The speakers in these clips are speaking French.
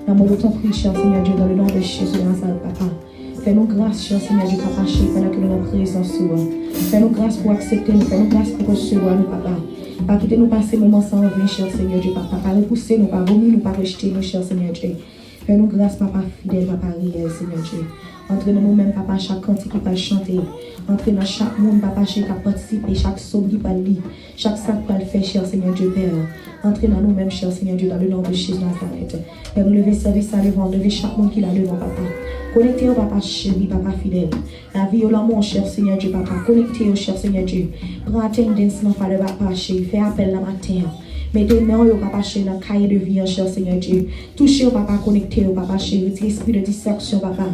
L'amour de ton prix, cher Seigneur Dieu, dans le nom de Jésus, Nazareth, Papa. Fais-nous grâce, cher Seigneur Dieu, Papa, pendant que nous avons présence sur toi. Fais-nous grâce pour accepter nous, fais-nous grâce pour recevoir nous, Papa. Pas quitter nous passer moment sans revenir, cher Seigneur Dieu, Papa. Pas repousser nous, pas vomir nous, pas rejeter nous, cher Seigneur Dieu. Fais-nous grâce, Papa, fidèle, Papa, réel, Seigneur Dieu. Entre nous-mêmes, Papa, chaque cantique qui va chanter. Entre dans chaque monde, Papa, qui va participer, chaque somme qui va lire, chaque sac qui va le faire, cher Seigneur Dieu, Père. Entre dans nous-mêmes, cher Seigneur Dieu, dans le nom de Jésus Nazareth. Père, nous lever service à devant, lever chaque monde qui l'a devant, Papa. Connectez au Papa chéri, Papa fidèle. La vie au l'amour, cher Seigneur Dieu, Papa. Connectez au cher Seigneur Dieu. Prends attendance dans le Papa chéri. Fais appel le matin. Mettez main au Papa chéri dans le cahier de vie, cher Seigneur Dieu. Touchez au Papa, connectez au Papa chéri. Esprit de distraction, Papa.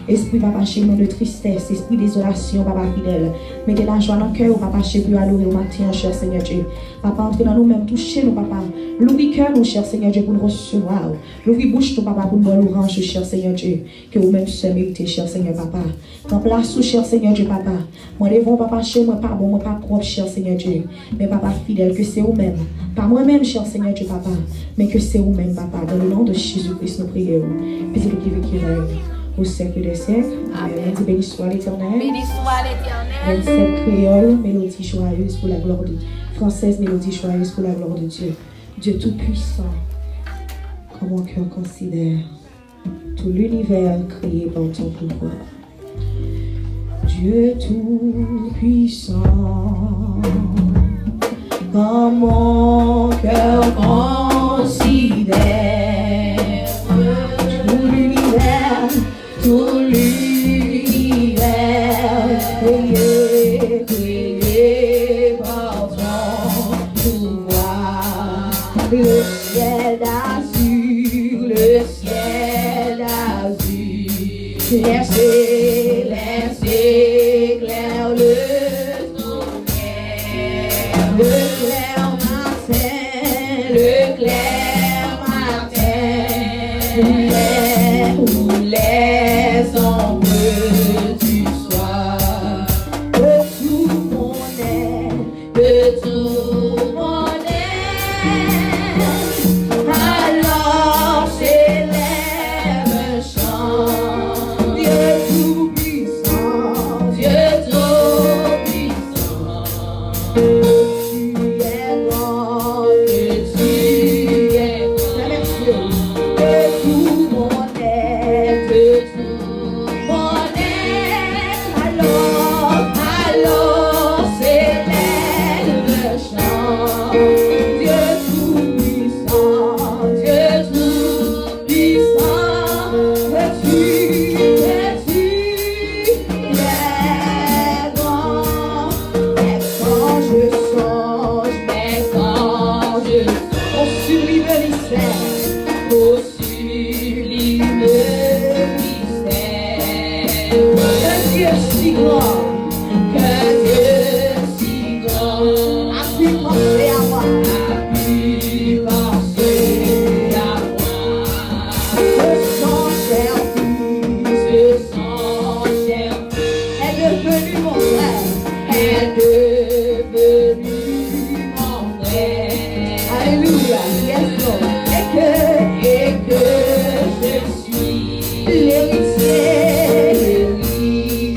Esprit, Papa chéri, de tristesse. Esprit désolation, Papa fidèle. Mettez la joie dans le cœur au Papa chéri pour adorer au matin, cher Seigneur Dieu. Papa, entrez dans nous-mêmes. Touchez nous, Papa. L'ouvre cœur, nous, cher Seigneur Dieu, pour nous recevoir. L'ouvre bouche, nous, Papa, pour nous l'orange, cher Seigneur Dieu. Que vous-même se méritez, cher Seigneur, Papa. Quand place sous, cher Seigneur Dieu, Papa. Moi, devant, Papa, chez moi, pas bon, moi, pas propre, cher Seigneur Dieu. Mais, Papa, fidèle, que c'est vous-même. Pas moi-même, cher Seigneur Dieu, Papa. Mais que c'est vous-même, Papa. Dans le nom de Jésus-Christ, nous prions. Puis, c'est le qui règne au siècle des siècles. Amen. Béni soit l'Éternel. Béni soit l'Éternel. 27 créole, mélodie joyeuse pour la gloire de Dieu. Française, mélodie joyeuse pour la gloire de Dieu. Dieu Tout-Puissant, comme mon cœur considère tout l'univers créé par ton pouvoir. Dieu Tout-Puissant, comme mon cœur considère tout l'univers créé par ton pouvoir. Le ciel d'azur, le ciel d'azur, les éclairs, le tonnerre, le clair matin, où les ombres du soir, de tout mon être, de tout mon être, alors s'élève un chant. Dieu Tout-Puissant, Dieu Tout-Puissant, tu es grand, que tu es grand, de tout mon être, de tout mon être, alors s'élève le chant. Dieu Tout-Puissant, Dieu Tout-Puissant, es-tu es grand. Mais quand je songe, au sublime mystère, au sublime mystère, qu'un Dieu si grand, qu'un Dieu si grand a pu penser à moi, a pu penser à moi. Son cher fils est devenu mon frère, est devenu mon frère. Alléluia, yes Lord. Et que je suis l'héritier du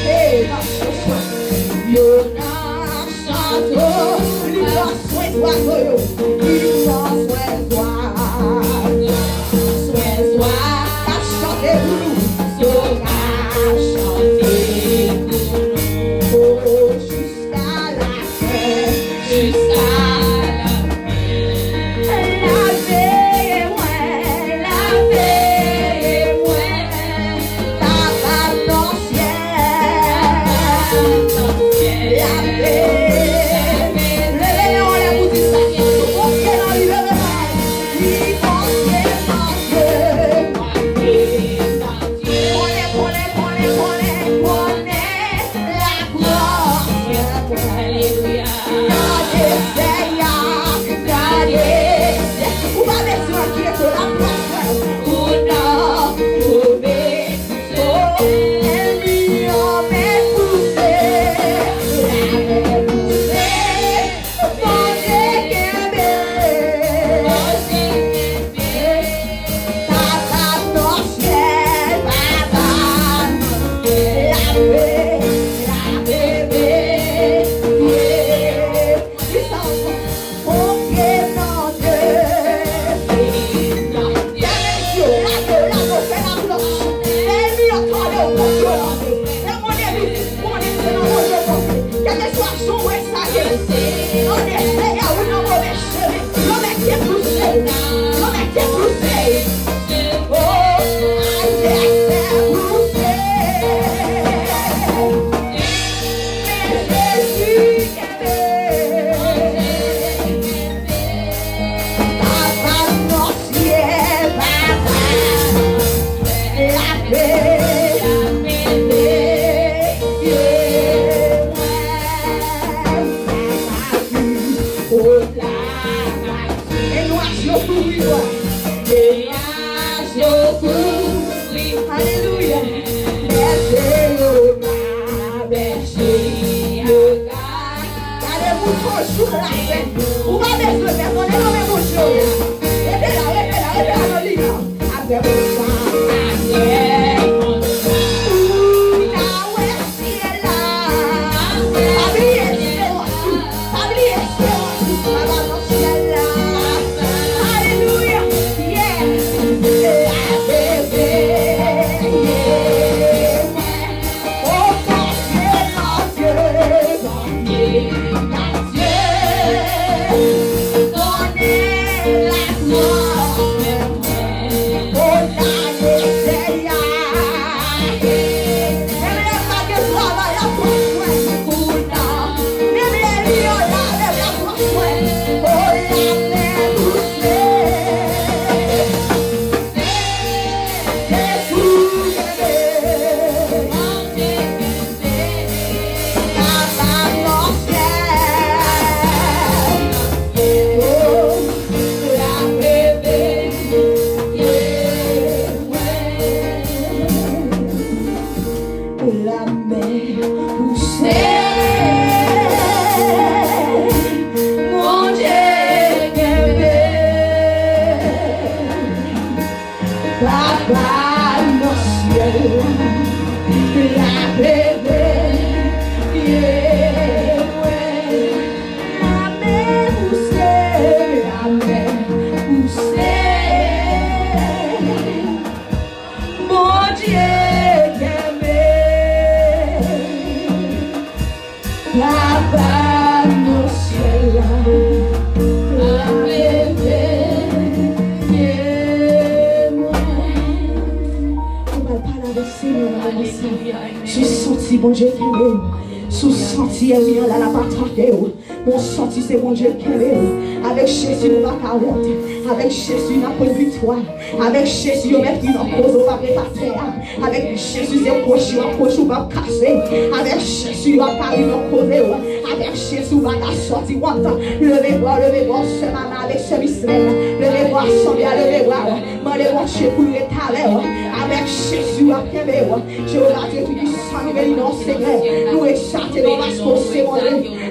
Hey, you're not so you lost sweat, what you lost sweat, Bon Dieu qui est sous senti là la bataille. Mon senti c'est bon Dieu qui est avec Jésus nous va carotte, avec Jésus n'a pas de victoire, avec Jésus on met qui en cause on va pas terre, avec Jésus c'est proche on va casser, avec Jésus on va pas en cause, avec Jésus on va sortir levez-moi ce matin avec ce Israël, levez-moi sans bien levez-moi, demandez-moi chez vous le talent, avec Jésus à Québec, je vais la dire tout du sang nous non secret, nous échappons nos masques,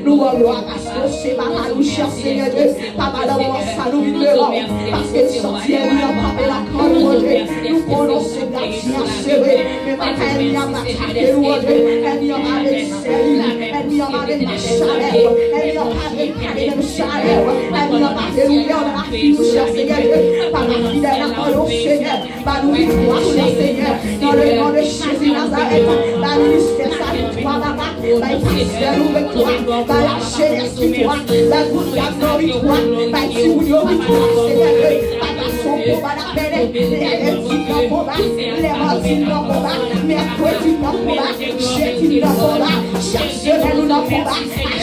nous gloire à c'est ma louche, Seigneur Dieu. Papa, d'abord, ça nous libérons. Parce que sortir, nous avons pas la corde, mon Dieu. Nous prononçons la tia serrée. Mais ma elle n'y a pas attaqué, mon Dieu. Elle n'y a pas avec sérieux. Elle n'y a pas avec ma chaleur. Elle n'y a pas avec ma chaleur. Elle n'y a pas avec l'ouvert dans la fiche, Seigneur Dieu. Par la fidèle la parole, Seigneur. Par nous victoire, Seigneur. Dans le nom de Jésus Nazareth. Par ministère, sa victoire, papa. Par pasteur, nous victoire. Par la jeunesse, victoire. La goutte d'abord, victoire. Par Timounio, victoire, Seigneur Dieu. Par la son combat, la peine. Les éthiques dans le combat. Les mardis dans le combat. Mercredi dans le combat. Jeudi dans le combat. Chaque semaine nous dans le combat. À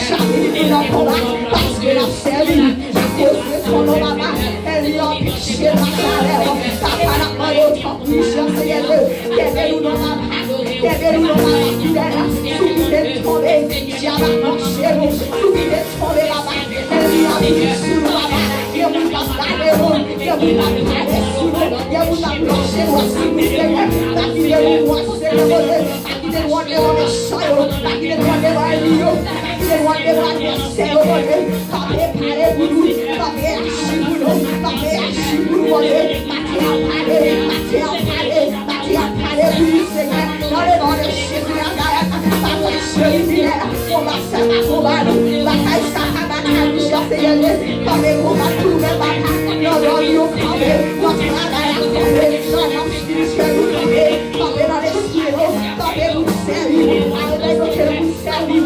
chaque minute nous dans le combat. Parce que la servi, à cause de son nom, papa, elle lui a empêché la chaleur. Papa n'a pas d'autre puissance, Seigneur Dieu. Qu'aidez-nous dans la main. Qu'aidez-nous dans la main fidèle. Sous qui est tombé. Diable a marché nous. Sous qui est tombé là-bas. Elle lui a mis sous nous là-bas. Et vous a gardé nous. Et vous a gardé sous nous. Et vous a planché nous aussi, Seigneur. Pas qui est nous, Seigneur. Pas qui est nous, on est en méchant. Pas qui est nous, on est en lieu. Pas qui est nous, on est en adversaire. Papa, parlez-vous. Papa, agissez-vous. Papa, agissez-vous. Oui, Seigneur, dans le nom de Jésus, on va faire un combat, bataille, Seigneur, comme les combats, tous les batailles, dans l'eau, notre travail, dans notre spirituel, dans l'esprit, dans nous servir, nous servir,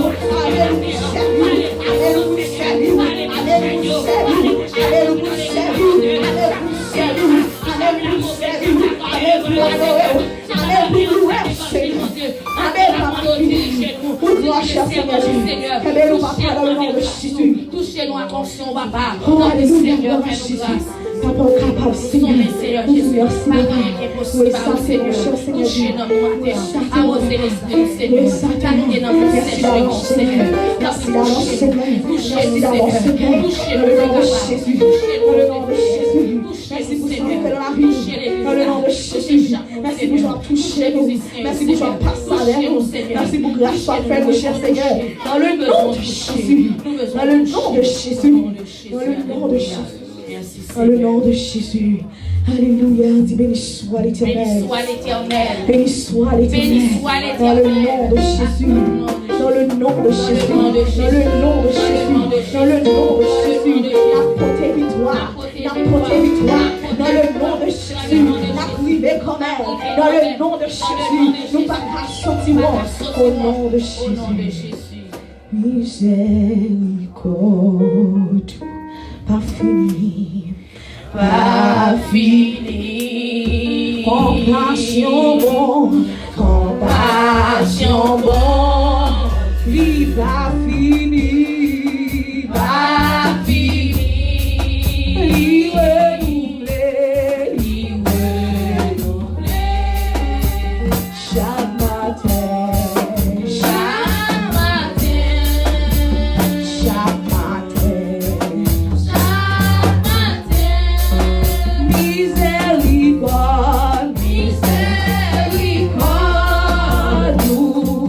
touchez-nous, attention, papa. Oh, alléluia, Seigneur, Jésus. grâce. Papa, capable, Seigneur. Seigneur Jésus. Merci, Papa, Papa. impossible, Seigneur. Touchez dans mon matin. Arrosez l'esprit, Seigneur. Carriez dans mon Merci d'avance, Seigneur. Merci d'avance, Seigneur. Merci d'avance, Seigneur. Dans le nom de Jésus. Dans le nom de Jésus. Merci pour ce que vous faites dans la vie. Dans le nom de Jésus. Merci pour ce toucher nous. Merci pour ce passer avec nous. Merci pour grâce soit faite, mon cher Seigneur. Dans le nom de Jésus. Dans le nom de Jésus. Dans le nom de Jésus. Dans le nom de Jésus. Alléluia. Dis béni soit l'Éternel. Béni soit l'Éternel. Béni soit l'Éternel. Béni soit l'Éternel. Dans le nom de Jésus. Dans le nom de Jésus. Dans le nom de Jésus. Dans le nom de Jésus. La portée victoire. La portée victoire. Dans le nom de Jésus. La privée quand même. Dans le nom de Jésus. Nous pas qu'à sentiment. Au nom de Jésus. Miséricorde. Pas fini. Pas fini. Compassion bon. Compassion bon. Vie pas fini. Pas fini. Chaque matin. Chaque matin. Chaque matin. Miséricorde, miséricorde, nous.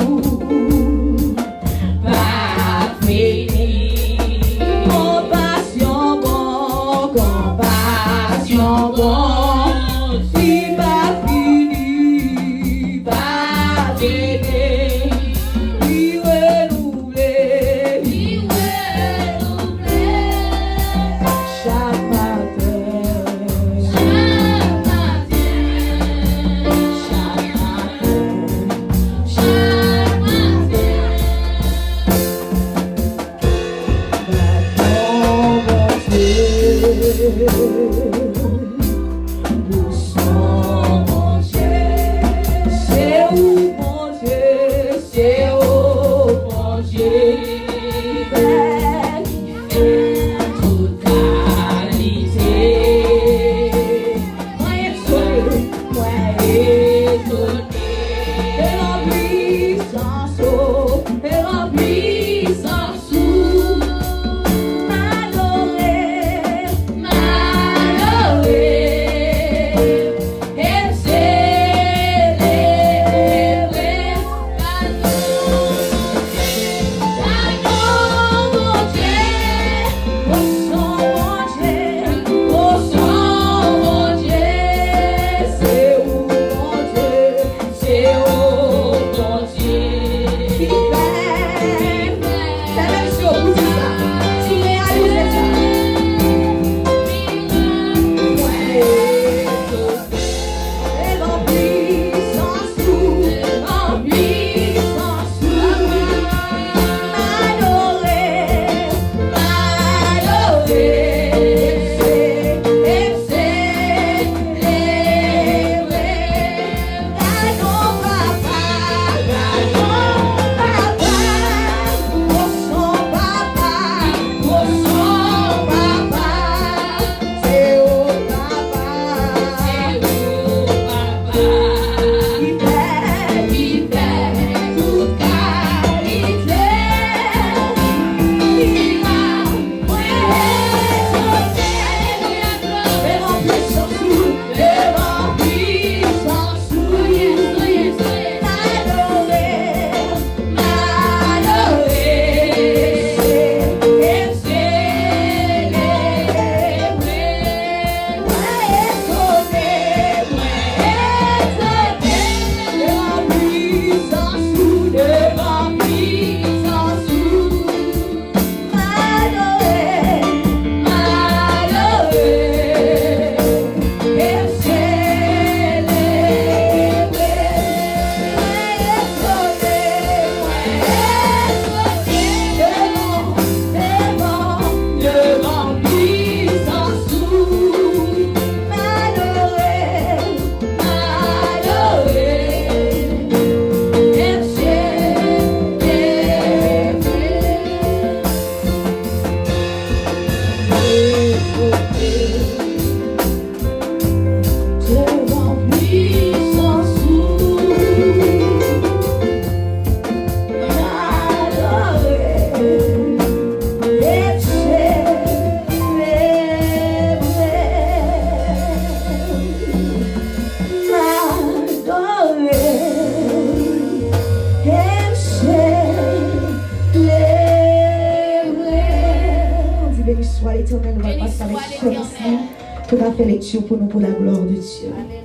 éternel, nous allons passer avec ce tout à fait lecture pour nous, pour la gloire de Dieu. Alléluia.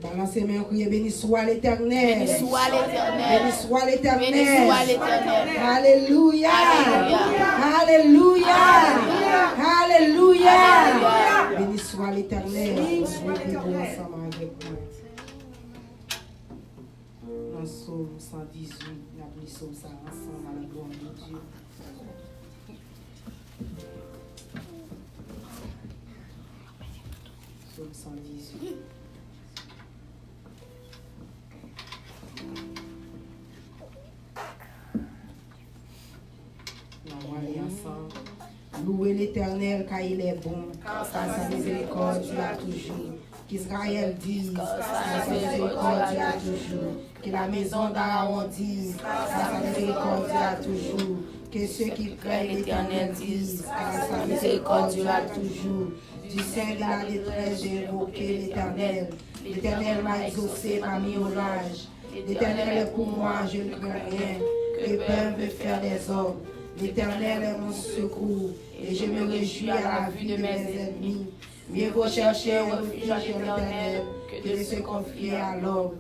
Balancez mes crier, béni soit l'Éternel. Béni soit l'Éternel. Béni soit l'Éternel. Béni soit l'Éternel. Alléluia. Alléluia. Alléluia. Alléluia. Béni soit l'Éternel. Revenons ensemble avec moi. Dans Psaume 118, nous avons ça ensemble à la gloire de Dieu. Psaume 118. On va aller ensemble. Louez l'Éternel car il est bon, car sa miséricorde dure toujours. Qu'Israël dise, car sa miséricorde dure toujours. Que la maison d'Aaron dise, car sa miséricorde dure toujours. Que ceux qui craignent l'Éternel disent, car sa miséricorde dure toujours. Du sein de la détresse, j'ai invoqué l'Éternel. L'Éternel m'a exaucé, m'a mis au large. L'Éternel est pour moi, je ne crains rien. Que peuvent me faire des hommes. L'Éternel est mon secours, et je me réjouis à la vue de mes ennemis. Mieux vaut chercher un refuge en l'Éternel que de se confier à l'homme.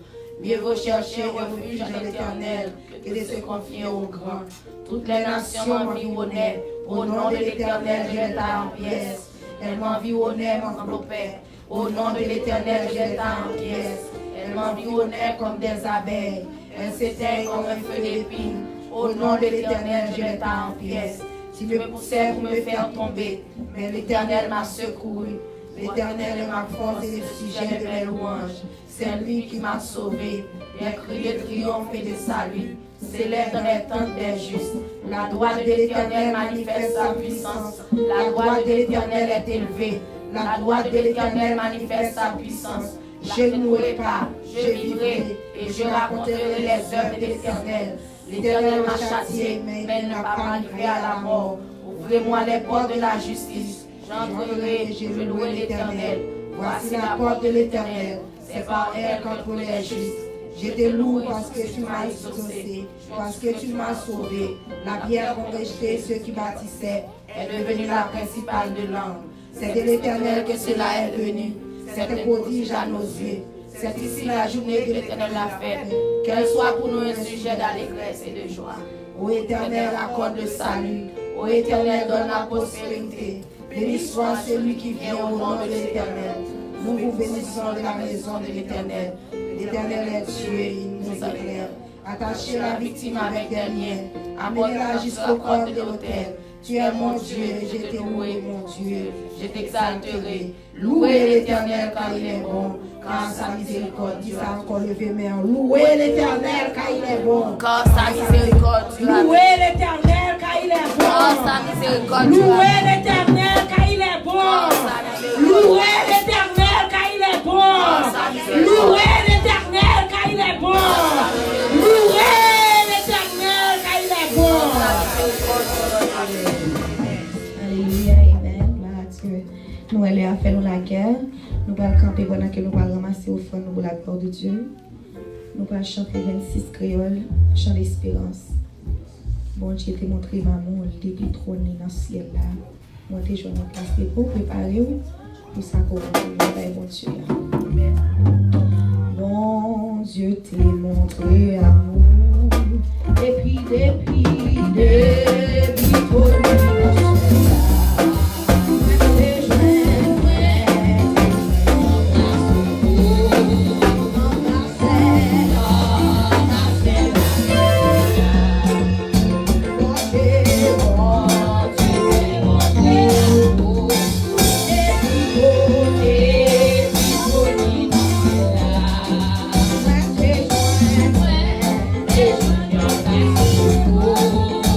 Mieux vaut chercher un refuge en l'Éternel que de se confier au grand. Toutes les nations m'environnaient, au nom de l'Éternel je l'étais en pièces. Elles m'environnaient, m'enveloppaient, au nom de l'Éternel je l'étais en pièces. Elles m'environnaient comme des abeilles, elles s'éteignent comme un feu d'épine. Au nom de l'Éternel, je l'étais en pièces. Tu me poussais pour me faire tomber, mais l'Éternel m'a secouru. L'Éternel est ma force et le sujet de mes louanges. C'est lui qui m'a sauvé. Les cris de triomphe et de salut s'élèvent dans les tentes des justes. La droite de l'Éternel manifeste sa puissance. La droite de l'Éternel est élevée. La droite de l'Éternel manifeste sa puissance. Je ne mourrai pas, je vivrai et je raconterai les œuvres de l'Éternel. L'Éternel m'a châtié, mais il n'a pas livré à la mort. Ouvrez-moi les portes de la justice. J'entrerai et je louerai l'Éternel. Voici la porte de l'Éternel. C'est par elle qu'entrent les justes. Je te loue parce que tu m'as exaucé, parce que tu m'as sauvé. La pierre qu'ont rejetée ceux qui bâtissaient est devenue la principale de l'angle. C'est de l'Éternel que cela est venu. C'est un prodige à nos yeux. C'est ici la journée que l'Éternel a faite. Qu'elle soit pour nous un sujet d'allégresse et de joie. Ô Éternel, accorde le salut. Ô Éternel, donne la prospérité. Béni soit celui qui vient au nom de l'Éternel. Nous vous bénissons de la maison de l'Éternel. L'Éternel est Dieu, il nous éclaire. Attachez la victime avec des liens. Amenez-la jusqu'au corps de l'autel. Tu es mon Dieu, je t'ai loué, mon Dieu. Je t'exalterai. Louez l'Éternel car il est bon. Car sa miséricorde, dis ça encore, levez main. Louez l'Éternel car il est bon. Car sa miséricorde dure. Louez l'Éternel car il est bon. Car sa miséricorde dure. Louez l'Éternel car il est bon. Louez l'Éternel car il est bon. Louez l'Éternel car il est bon. Louez l'Éternel car il est bon. Alléluia, amen. Gloire à Dieu. Nous allons à faire la guerre. Nous allons camper pendant que nous allons ramasser au fond pour la gloire de Dieu. Nous allons chanter 26 créoles, chant d'espérance. Bon Dieu t'a montré maman, depuis trône dans le ciel là. Moi, t'es joué en place pour préparer pour ça qu'on va bon Dieu là. Bon Dieu t'a montré amour. Depuis trône dans le ciel là. Oh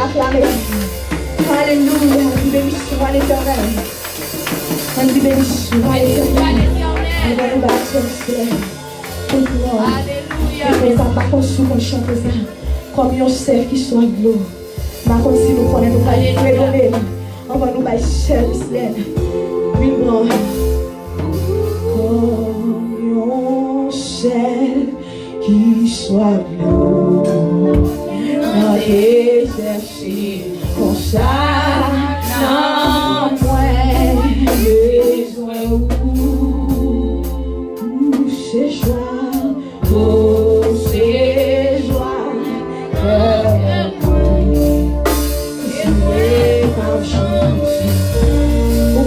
Acclamez. Alléluia. Nous bénissons à l'Éternel. Nous bénissons à l'Éternel. On va nous battre le ciel. Alléluia. Ça pas qu'on souvent chante ça. Comme un cerf qui soit de l'eau. Par contre, si nous prenons, nous allons prédominer. On va nous battre service. Oui, bon. Comme un cerf qui soit de l'eau. Dans l'exercice, comme ça, non, moins besoin où c'est joie, oh, c'est joie, jouer par chance, oh,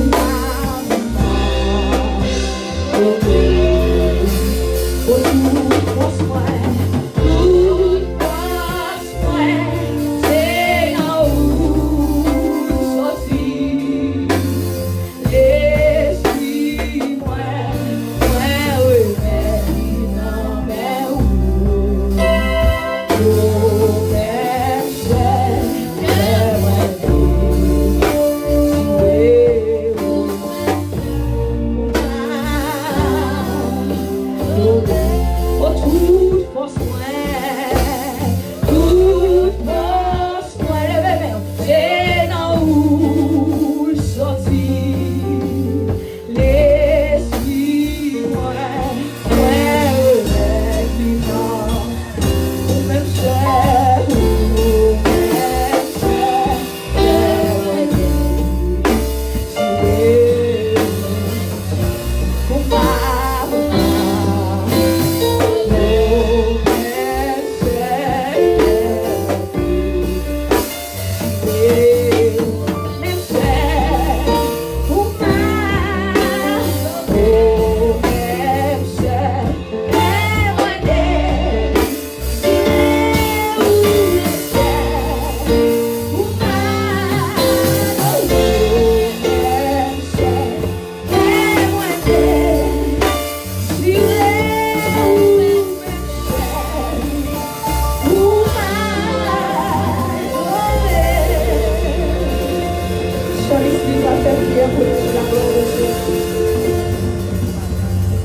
prière pour la gloire de Dieu.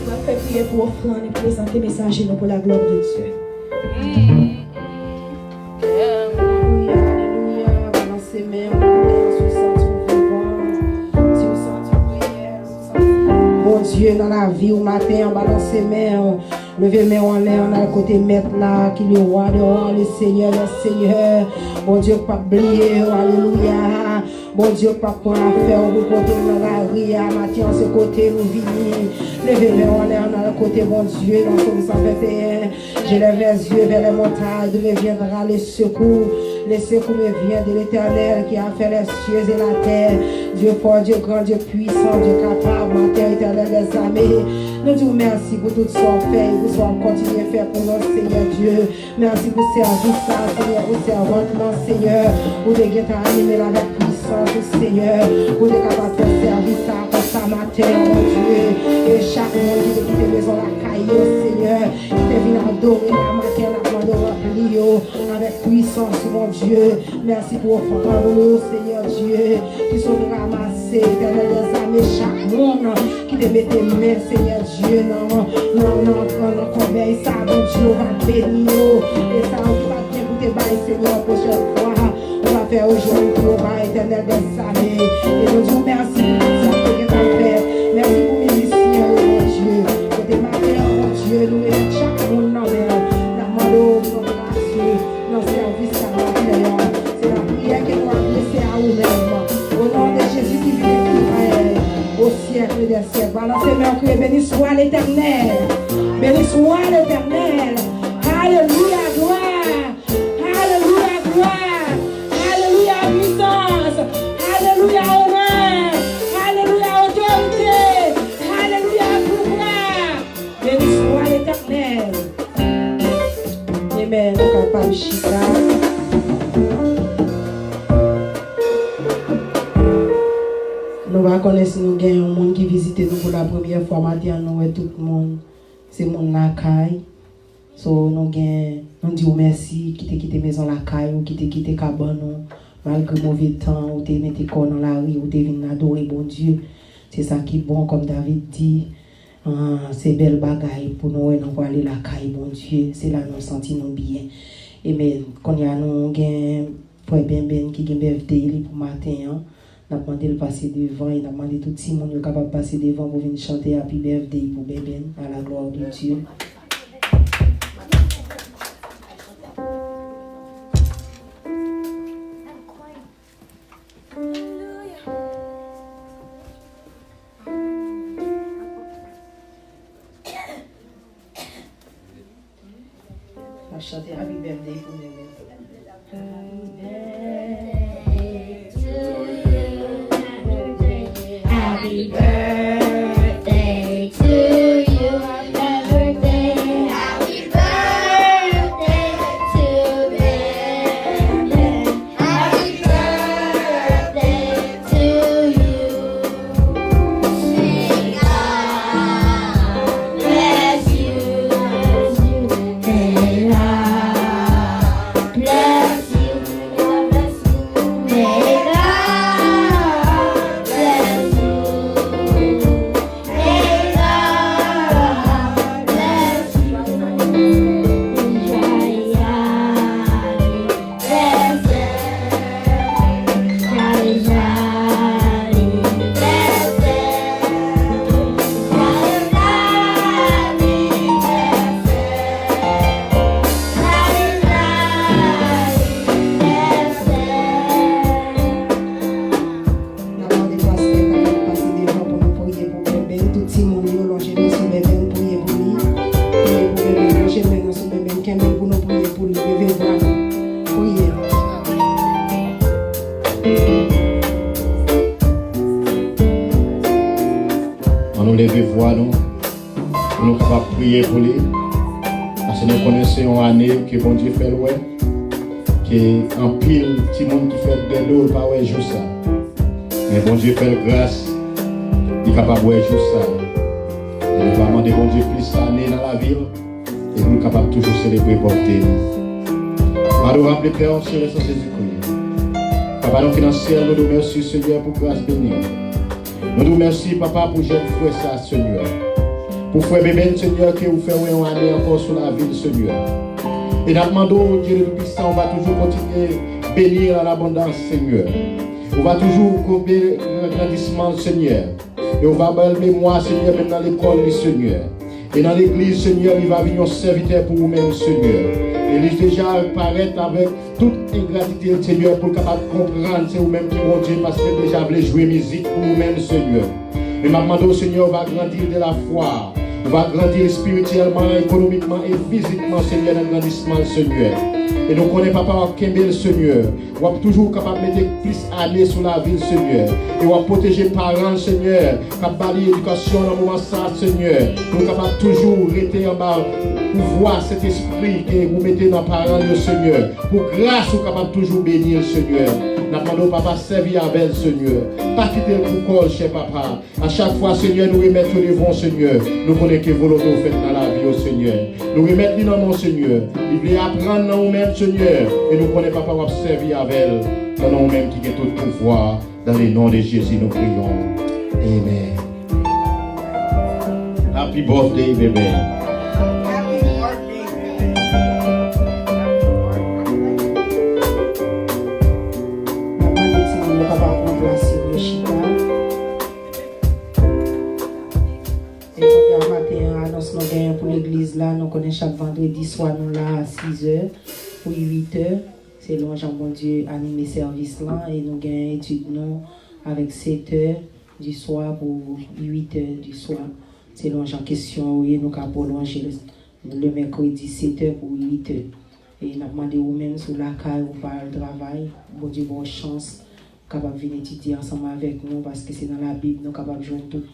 On va faire prière pour offrande et présenter messager pour la gloire de Dieu. Alléluia, balancez mes mains, sous bon Dieu, dans la vie au matin, balancez mes mains. Levez mes en l'air, on a le côté maître là, qui le roi de roi, le Seigneur. Bon Dieu, pas oublier, alléluia. Bon Dieu, pas pour affaire, vous côté dans la ria, matin, ce côté, nous venons. Levez mes en l'air, on a le côté, bon Dieu, dans Somme 121. Je lève les yeux vers les montagnes, d'où me viendra les secours. Les secours me viennent de l'Éternel qui a fait les cieux et la terre. Dieu fort, Dieu grand, Dieu puissant, Dieu capable, matin éternel des armées. Nous disons merci pour tout ce qu'on fait, pour ce qu'on continue à faire pour notre Seigneur Dieu. Merci pour ce service, Seigneur, pour ce service, Seigneur. Pour de guetter animer avec puissance, Seigneur. Pour de capable de faire service pour ça matin, mon Dieu. Et chaque monde qui quitte la maison, la caillou, Seigneur. Qui te vient adorer la matin, la demande remplie avec puissance, mon Dieu. Merci pour offrir, Seigneur Dieu. Qui sont ramassés, éternel des armées, chaque monde qui te met tes mains, Seigneur Dieu. Non, conveille ça, mon Dieu, on va bénir. Et ça, on va bien pour tes bails, Seigneur, prochaine fois. On va faire aujourd'hui pour le éternel des armées. Et nous disons merci pour tout ça que tu as fait. Merci pour mes musiciens, mon Dieu. Pour tes matins, mon Dieu, nous mettons chaque monde dans l'air. La mano, nos grâces, nos services à l'intérieur. C'est la prière que nous avons laissée à nous-mêmes. Au nom de Jésus qui vit Israël, au siècle des siècles. Balancez mes mains, béni soit l'Éternel. Béni soit l'Éternel. Alléluia, gloire. Alléluia, gloire. Alléluia, puissance. Alléluia, honneur. Alléluia, autorité. Alléluia, pouvoir. Béni soit l'Éternel. Amen. On va pas le chiffre. Nous va connaître si nous gagnons un monde qui visite nous pour la première fois matin, nous et tout le monde. C'est mon lacaille. So nous gagnons, nous disons merci qui te quitté maison lacaille ou qui te quitté cabane malgré mauvais temps ou te mettez corps dans la rue ou te venu adorer bon Dieu. C'est ça qui est bon comme David dit. C'est belle bagaille pour nous et nous pour aller lacaille bon Dieu. C'est là nous sentons bien. Et mais quand il y a nous gagnons pour ben qui gagne birthday pour matin. On a demandé de passer devant et on a demandé tout le monde capable de passer devant pour venir chanter Happy Birthday pour Bébé à la gloire de Dieu. On va chanter Happy Birthday pour Bébé. Happy birthday to you. Happy birthday. Happy birthday to Bebe. Happy birthday to you. May God bless you. May God bless you. May God nous va prier pour lui. Parce que nous connaissons une année que bon Dieu fait loin. Que en pile, petit monde qui fait des lots, pas ouais juste ça. Mais bon Dieu fait grâce, il est capable de voir juste ça. Et nous va demander bon Dieu plus d'années dans la ville. Et nous sommes capables toujours célébrer porter. Nous va appeler Père sur les Jésus-Christ. Papa, nous financiers, nous nous remercions Seigneur pour grâce bénie. Nous te remercions, papa, pour jeune frère ça, Seigneur. Pour frère bébé, Seigneur, que vous faites une année encore sur la ville, Seigneur. Et nous demandons, Dieu le puissant, on va toujours continuer à bénir en abondance, Seigneur. On va toujours combler le grandissement, Seigneur. Et on va balayer moi, Seigneur, même dans l'école du Seigneur. Et dans l'église, Seigneur, il va venir un serviteur pour vous-même, Seigneur. Et il déjà paraître avec toute ingratitude, Seigneur, pour capable comprendre, c'est vous-même qui vont dire, parce que déjà voulez jouer musique pour vous-même, Seigneur. Et ma demande au Seigneur va grandir de la foi. On va grandir spirituellement, économiquement et physiquement, Seigneur, dans le grandissement, Seigneur. Et nous connaissons papa Kembel, Seigneur. On va toujours capable de mettre plus années sur la ville, Seigneur. Et on va protéger les parents, Seigneur. Capable l'éducation dans le moment ça, Seigneur. Nous sommes capables toujours rester en bas pour voir cet esprit que vous mettez dans les parents, Seigneur. Pour grâce, vous capable toujours bénir, Seigneur. Nous demandons, papa, servir avec Seigneur. Pas quitter le col, cher papa. À chaque fois, Seigneur, nous remettons devant, Seigneur. Nous connaissons que volonté fait dans la vie, Seigneur. Nous remettons dans mon Seigneur. Il veut apprendre dans nous-mêmes, Seigneur. Et nous connaissons, papa, va servir avec elle. Dans nous-mêmes qui ont tout pouvoir. Dans le nom de Jésus, nous prions. Amen. Happy birthday, bébé. Pour l'église là, nous connaissons chaque vendredi soir, nous là à 6h pour 8h. C'est l'ange bon Dieu animé service là et nous gagnons études nous avec 7h du soir pour 8h du soir. C'est l'ange en question, oui, nous avons prolongé le mercredi 7h pour 8h. Et nous avons demandé vous-même sur la caille ou par le travail, bon Dieu, bonne chance, capable de venir étudier ensemble avec nous parce que c'est dans la Bible, nous sommes capables de jouer toute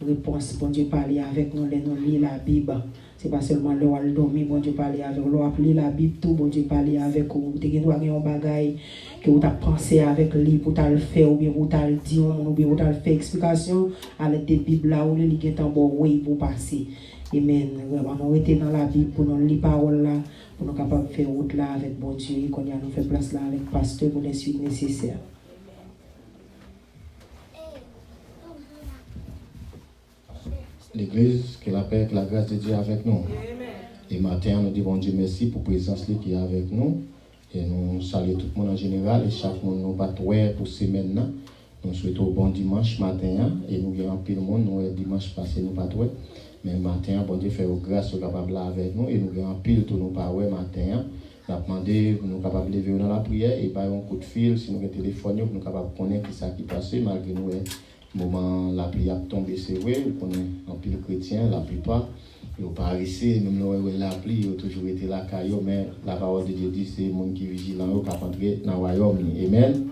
réponse. Bon Dieu, parler avec nous, nous lire la Bible. C'est pas seulement le dormir, bon Dieu, parler avec nous, appeler la Bible, tout, bon Dieu, parler avec vous. Vous avez un bagage que vous avez pensé avec lui pour le faire, ou bien vous avez dit, ou bien vous avez fait explication à l'aide des Bibles là, où les gens bon oui pour passer. Amen. On était dans la Bible pour nous lire la parole là, pour nous capables de faire route là avec bon Dieu, et qu'on a nous fait place là avec le pasteur pour les suites nécessaires. L'église, que la paix, que la grâce de Dieu est avec nous. Et matin, nous disons bon Dieu merci pour la présence qui est avec nous. Et nous saluons tout le monde en général et chaque monde nous bat pour semaine. Nous souhaitons bon dimanche matin et nous avons un peu de monde. Nous dimanche passé nous bat. Mais matin, bon Dieu fait grâce au capable là avec nous et nous avons un pile tout nous pas matin. Nous avons demandé nous capables de lever dans la prière et par un coup de fil si nous avons téléphone nous capables de connaître ce qui passe malgré nous. Moment la pluie a tombé, c'est vrai, on est en pile chrétien, la plupart, ils n'ont pas arrêté, même la pluie, ils ont toujours été là, mais la parole de Dieu dit c'est le monde qui est vigilant, qui va entrer dans le royaume. Amen.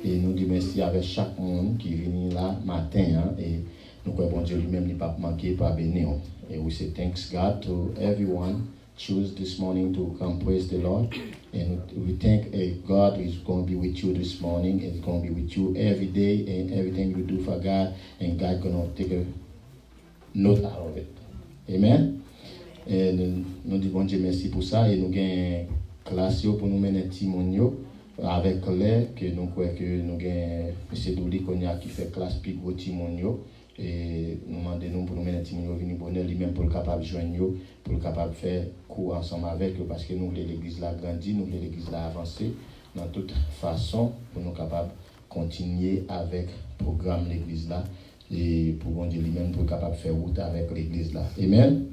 Et nous disons merci avec chaque monde qui est venu là matin, et nous croyons bon Dieu lui-même n'est pas manqué, pas béni. Et we say thanks God to everyone choose this morning to come praise the Lord. And we thank God is going to be with you this morning and it's going to be with you every day and everything you do for God and God going to take a note out of it. Amen. Et nous disons bon Dieu merci pour ça et nous avons une classe pour nous mener Timonio avec Claire que nous croyons que nous avons M. Douli qui fait classe Pigo Timonio. Et nous demandons pour nous mener Timonio venir bonheur lui-même pour le capable de joindre pour le capable de faire cours ensemble avec eux parce que nous voulons l'église là grandir, nous voulons l'église là avancer dans toute façon pour nous capables de continuer avec le programme de l'église là et pour bon Dieu lui-même pour capable de faire route avec l'église là. Amen.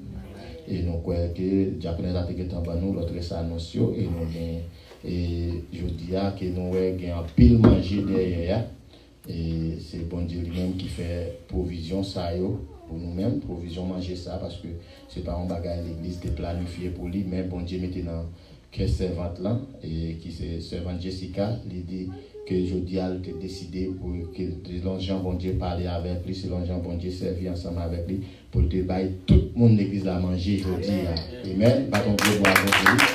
Et nous croyons que Japonais a été en bas nous l'autre ça annonce et nous et je dis que nous avons un pile manger derrière. Et c'est bon Dieu lui-même qui fait provision ça pour nous-mêmes, provision manger ça parce que c'est pas un bagage l'église qui est planifié pour lui, mais bon Dieu mettait dans quelle servante là et qui c'est servante Jessica, il dit que jeudi a décidé pour que l'ange bon Dieu parler avec lui, c'est l'ange bon Dieu servir ensemble avec lui pour te bailler tout le monde l'église à manger jeudi. Amen. Bâton Dieu boire avec lui.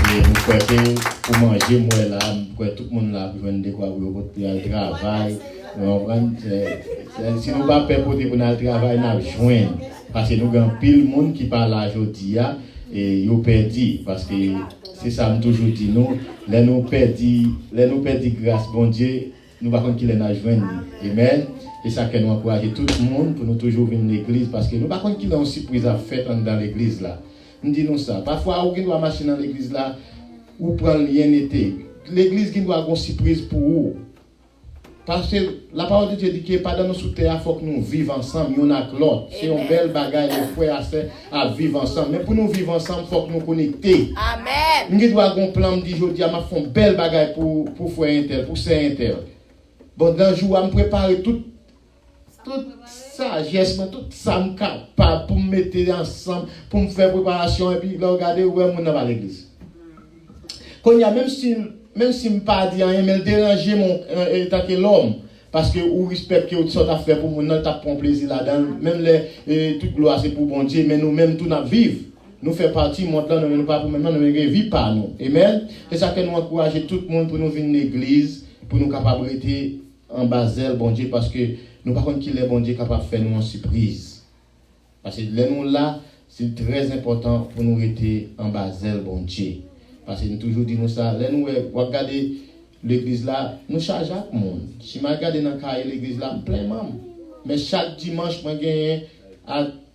Et nous croyons pour manger, moi là, tout le monde là, pour venir quoi, pour aller travail. Si nous ne pas faire pour aller travail, nous allons joindre. Parce que nous avons pile de monde qui parle aujourd'hui et ils ont perdu. Parce que c'est ça, je toujours dit, nous perdons grâce, bon Dieu, nous ne savons pas qu'il est dans joindre. Amen. Et ça que nous encourageons tout le monde pour nous toujours venir à l'église parce que nous ne savons pas qu'il y a une surprise à faire dans l'église là. Nous disons ça. Parfois, on doit marcher dans l'église là, ou prendre rien été. L'église qui doit avoir une surprise pour vous. Parce que la parole de Dieu dit que pendant nous sous terre, il faut que nous vivions ensemble, il y en a que l'autre. C'est une belle bagaille, les frères à vivre ensemble. Mais pour nous vivre ensemble, il faut que nous connecter. Amen. Nous devons avoir un plan de dire, je dis, je fais une belle bagaille pour frère intel, pour sœur intel. Bon, dans le jour, je me prépare tout ça, tout ça, je suis capable pour me mettre ensemble, pour me faire préparation, et puis regarder où est mon dans l'église. Quand il y a même si je ne pas dire rien, mais déranger mon tant que l'homme, parce que vous respectez que vous sortez à faire pour mon nom, pour plaisir là-dedans, même toute gloire c'est pour bon Dieu, mais nous-mêmes tout nous vivons. Nous faisons partie, maintenant, nous ne pas pour maintenant, nous ne vivons pas nous. Amen. C'est ça que nous encourageons tout le monde pour nous venir à l'église, pour nous capables d'être en Basel, bon Dieu, parce que nous par contre qu'il est bon Dieu capable de faire nous une surprise. Parce que nous là, c'est très important pour nous être en Basel, bon Dieu. Parce que nous toujours disons ça, là nous regardons l'église là, nous chargeons à tout le monde. Si je regarde dans le cas l'église là, plein membre. Mais chaque dimanche, je gagne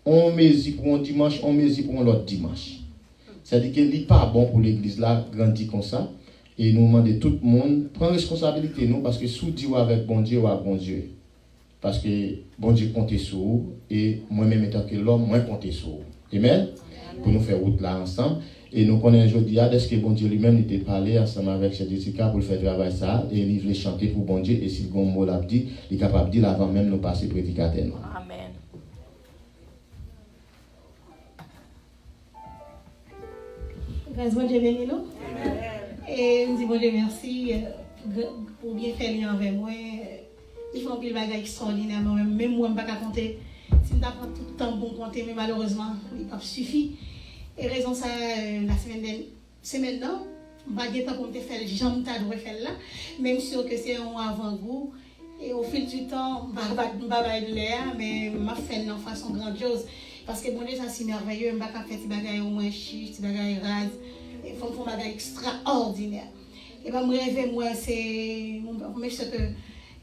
on mesure pour un dimanche, on mesure pour l'autre dimanche. C'est-à-dire que ce n'est pas bon pour l'église là, grandir comme ça. Et nous demandons tout le monde, prendre responsabilité nous, parce que sous Dieu avec bon Dieu ou avec bon Dieu. Parce que bon Dieu compte sur vous, et moi-même étant que l'homme, moi compte sur vous. Amen? Pour nous faire route là ensemble. Et nous connaissons aujourd'hui, est-ce que bon Dieu lui-même était parlé ensemble avec Cheikh Jessica pour faire travail ça, et il voulait chanter pour bon Dieu, et si le bon mot l'a dit, il est capable de dire avant même nous passer prédicateur. Amen. Grâce bon Dieu béni nous. Et nous disons bon Dieu merci pour bien faire lien avec moi. Ils font pile bagaille extraordinaire, même moi je ne peux pas compter. Si je prends tout le temps pour compter, mais malheureusement, il n'a pas suffi. Et raison ça, la semaine là, je n'ai pas de temps pour me faire, j'aime t'adorer faire là, même si c'est un avant-goût. Et au fil du temps, je ne vais pas de l'air, mais je fais de façon grandiose. Parce que bon Dieu, ça c'est merveilleux, je ne vais pas faire des bagailles au moins chiches, des bagailles rases. Il faut faire des bagailles extraordinaires. Et bien, moi, rêve, moi, c'est. Je que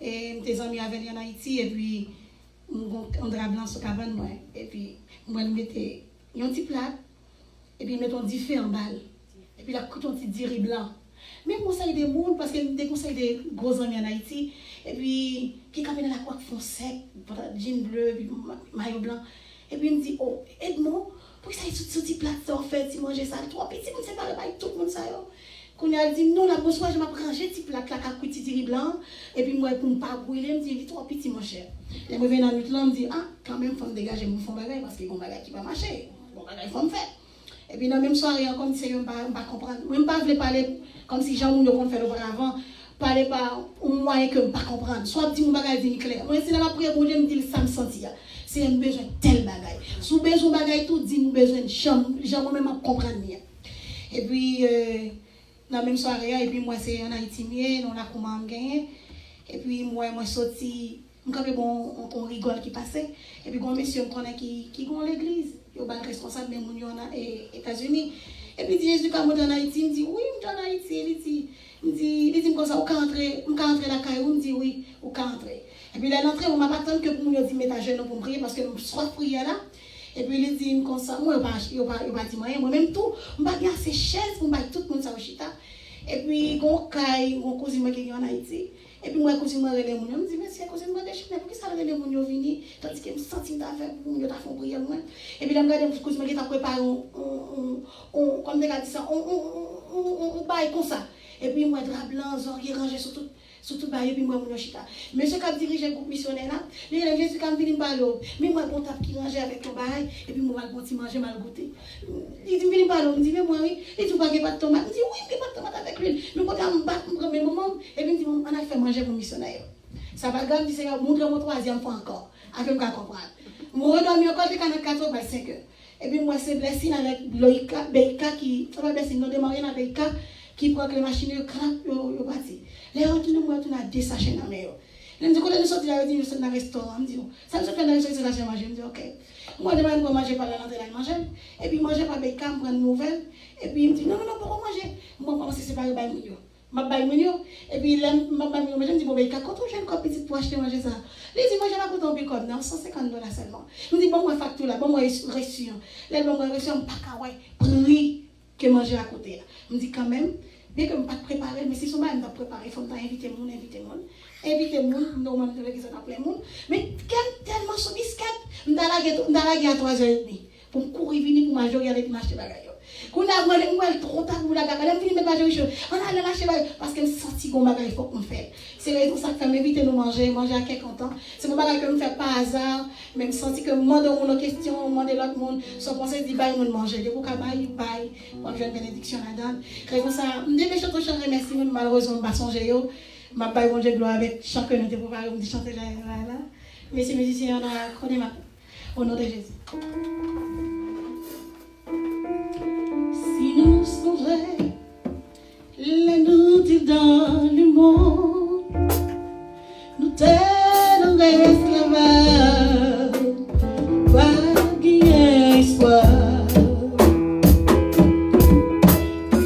mes amis à venir en Haïti, et puis, on drap blanc sur cabane, moi. Et puis, moi, je mettais un petit plat, et puis, mettons 10 feux en balle. Et puis, là, coûte un petit diri blanc. Mais je conseille des monde, parce que je conseille des gros amis en Haïti, et puis, qui campent dans la coque font sec, jean bleu, puis maillot blanc. Et puis, il me dit, oh, aide-moi, pour que ça ait tout ce petit plat, ça, en fait, si manger ça, 3 petits, on ne sait pas, tout le monde, ça, yo. Quand il dit non, la bonsoir, je m'ai rangé petit plat, la petit tiri blanc, et puis moi, pour ne pas brûler, je me dit 3 petits, mon cher. Et moi, je viens dans le temps, je me dit, ah, quand même, il faut me dégager mon fond bagage, parce qu'il y a un bagage qui va marcher. Bon bagage, il faut me faire. Et puis, dans la même soirée, comme si je ne pas comprendre, je ne pas parler comme si Jean Mounion fait auparavant, parler par un moyen que je ne pas comprendre. Soit dit mon bagage dit clair. Moi, si dans la prière, je me dis, ça me sentit. C'est un besoin tel bagage. Si vous avez besoin de bagage, tout dit, nous besoin de chambre, j'en même comprendre. Et puis, dans la même soirée, et puis moi, c'est en Haïti, on a comment gagner. Et puis, moi, sorti, on rigole qui passait. Et puis, un monsieur qui est l'église. Il est responsable, même aux États-Unis. Et puis, Jésus, quand je suis en Haïti, il me dit, oui, je suis en Haïti. Il dit, comme ça, vous pouvez entrer la caille, il me dit, oui, vous pouvez entrer. Et puis, là, l'entrée, on m'a pas attendu que pour me dire, mettez à genoux pour me prier, parce que je suis prier là. Et puis, il dit, comme ça, moi, je ne vais pas dire rien. Moi-même, tout, je vais garder ces chaises pour mettre tout le monde au chita. Et puis, mon cousin qui est en Haïti. Et puis, moi, cousin m'a relé mon je me dis, mais si cousin m'a déchiré, pourquoi ça relé mon vini? Tandis que je me sens d'affaire pour me faire prier moi. Et puis, là, je me regarde, cousin qui t'a préparé, comme on dit ça, on baille comme ça. Et puis, moi, drap blanc, qui rangé sur tout bail, et puis moi, mon chita. Monsieur qui a dirigé le groupe missionnaire là, les Jésus qui a venu parler, mais moi, bon tape qui rangeait avec ton bail, et puis moi, je vais manger mal goûté. Il dit, venu parler, il dit, mais moi, oui, il dit, pas de tomate. Il dit, oui, mais pas de tomate avec lui. Mais quand on me bat, je me moment, et puis il dit, on a fait manger pour missionnaire. Ça va grave, il dit, montre mon troisième fois encore, afin de comprendre. Je redormi encore, je suis 4 ou 5 heures. Et puis moi, c'est blessé avec Loïka, Beika, qui, ça va blesser, nous démarrer avec Beika, qui prend que les machines, ils partent. Les retournent, moi, on a 2 sachets dans la main. Je me dis, quand on est sorti là, je suis dans un restaurant, je me dis, ça me fait dans les sachets manger, je me dis, ok. Moi, je demande pour manger par l'entrée, là, manger. Et puis, manger par Beika, je prends une nouvelle. Et puis, il me dit, non, pourquoi manger? Moi, je commence à séparer par Mounio. Ma baille mon et puis là ma baille mon je me dis bon ben quand on jeune comme petite pour acheter manger ça. Les dit moi j'ai pas coûté un comme non $150 seulement. Je me dis bon moi facture là, bon moi reçu. Là bon moi reçu un pas ouais prix que manger à côté là. Je me dis quand même bien que je pas préparer mais si son bail m'a préparé faut inviter mon normalement que ça plein monde mais tellement son biscuit m'dala à 3h30 pour me courir venir pour manger aller m'acheter bagaille. Qu'on a moi trop tard pour la gare, venir mettre manger on a lâcher parce que me senti qu'on bagaille faut qu'on fait. C'est raison ça que fait m'inviter nous manger à quelqu'un temps. C'est mon bagaille que me fait pas hasard, même senti que moi dans mon question, moi de l'autre monde, sans penser dit bail mon manger, de beaucoup bail pour une bénédiction là-dedans. Raison ça, me dépêche de chanter merci malheureusement pas songer yo. Ma bail mon Dieu gloire avec chant que nous te préparer me chanter là. Messieurs musiciens, on a connaît ma au nom de Jésus. Si nous songeons les nous dans le monde, nous tenons esclaves, pas guider espoir.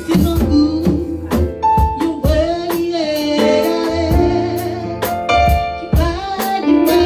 C'est un coup, nous briller, qui va nous bâtir.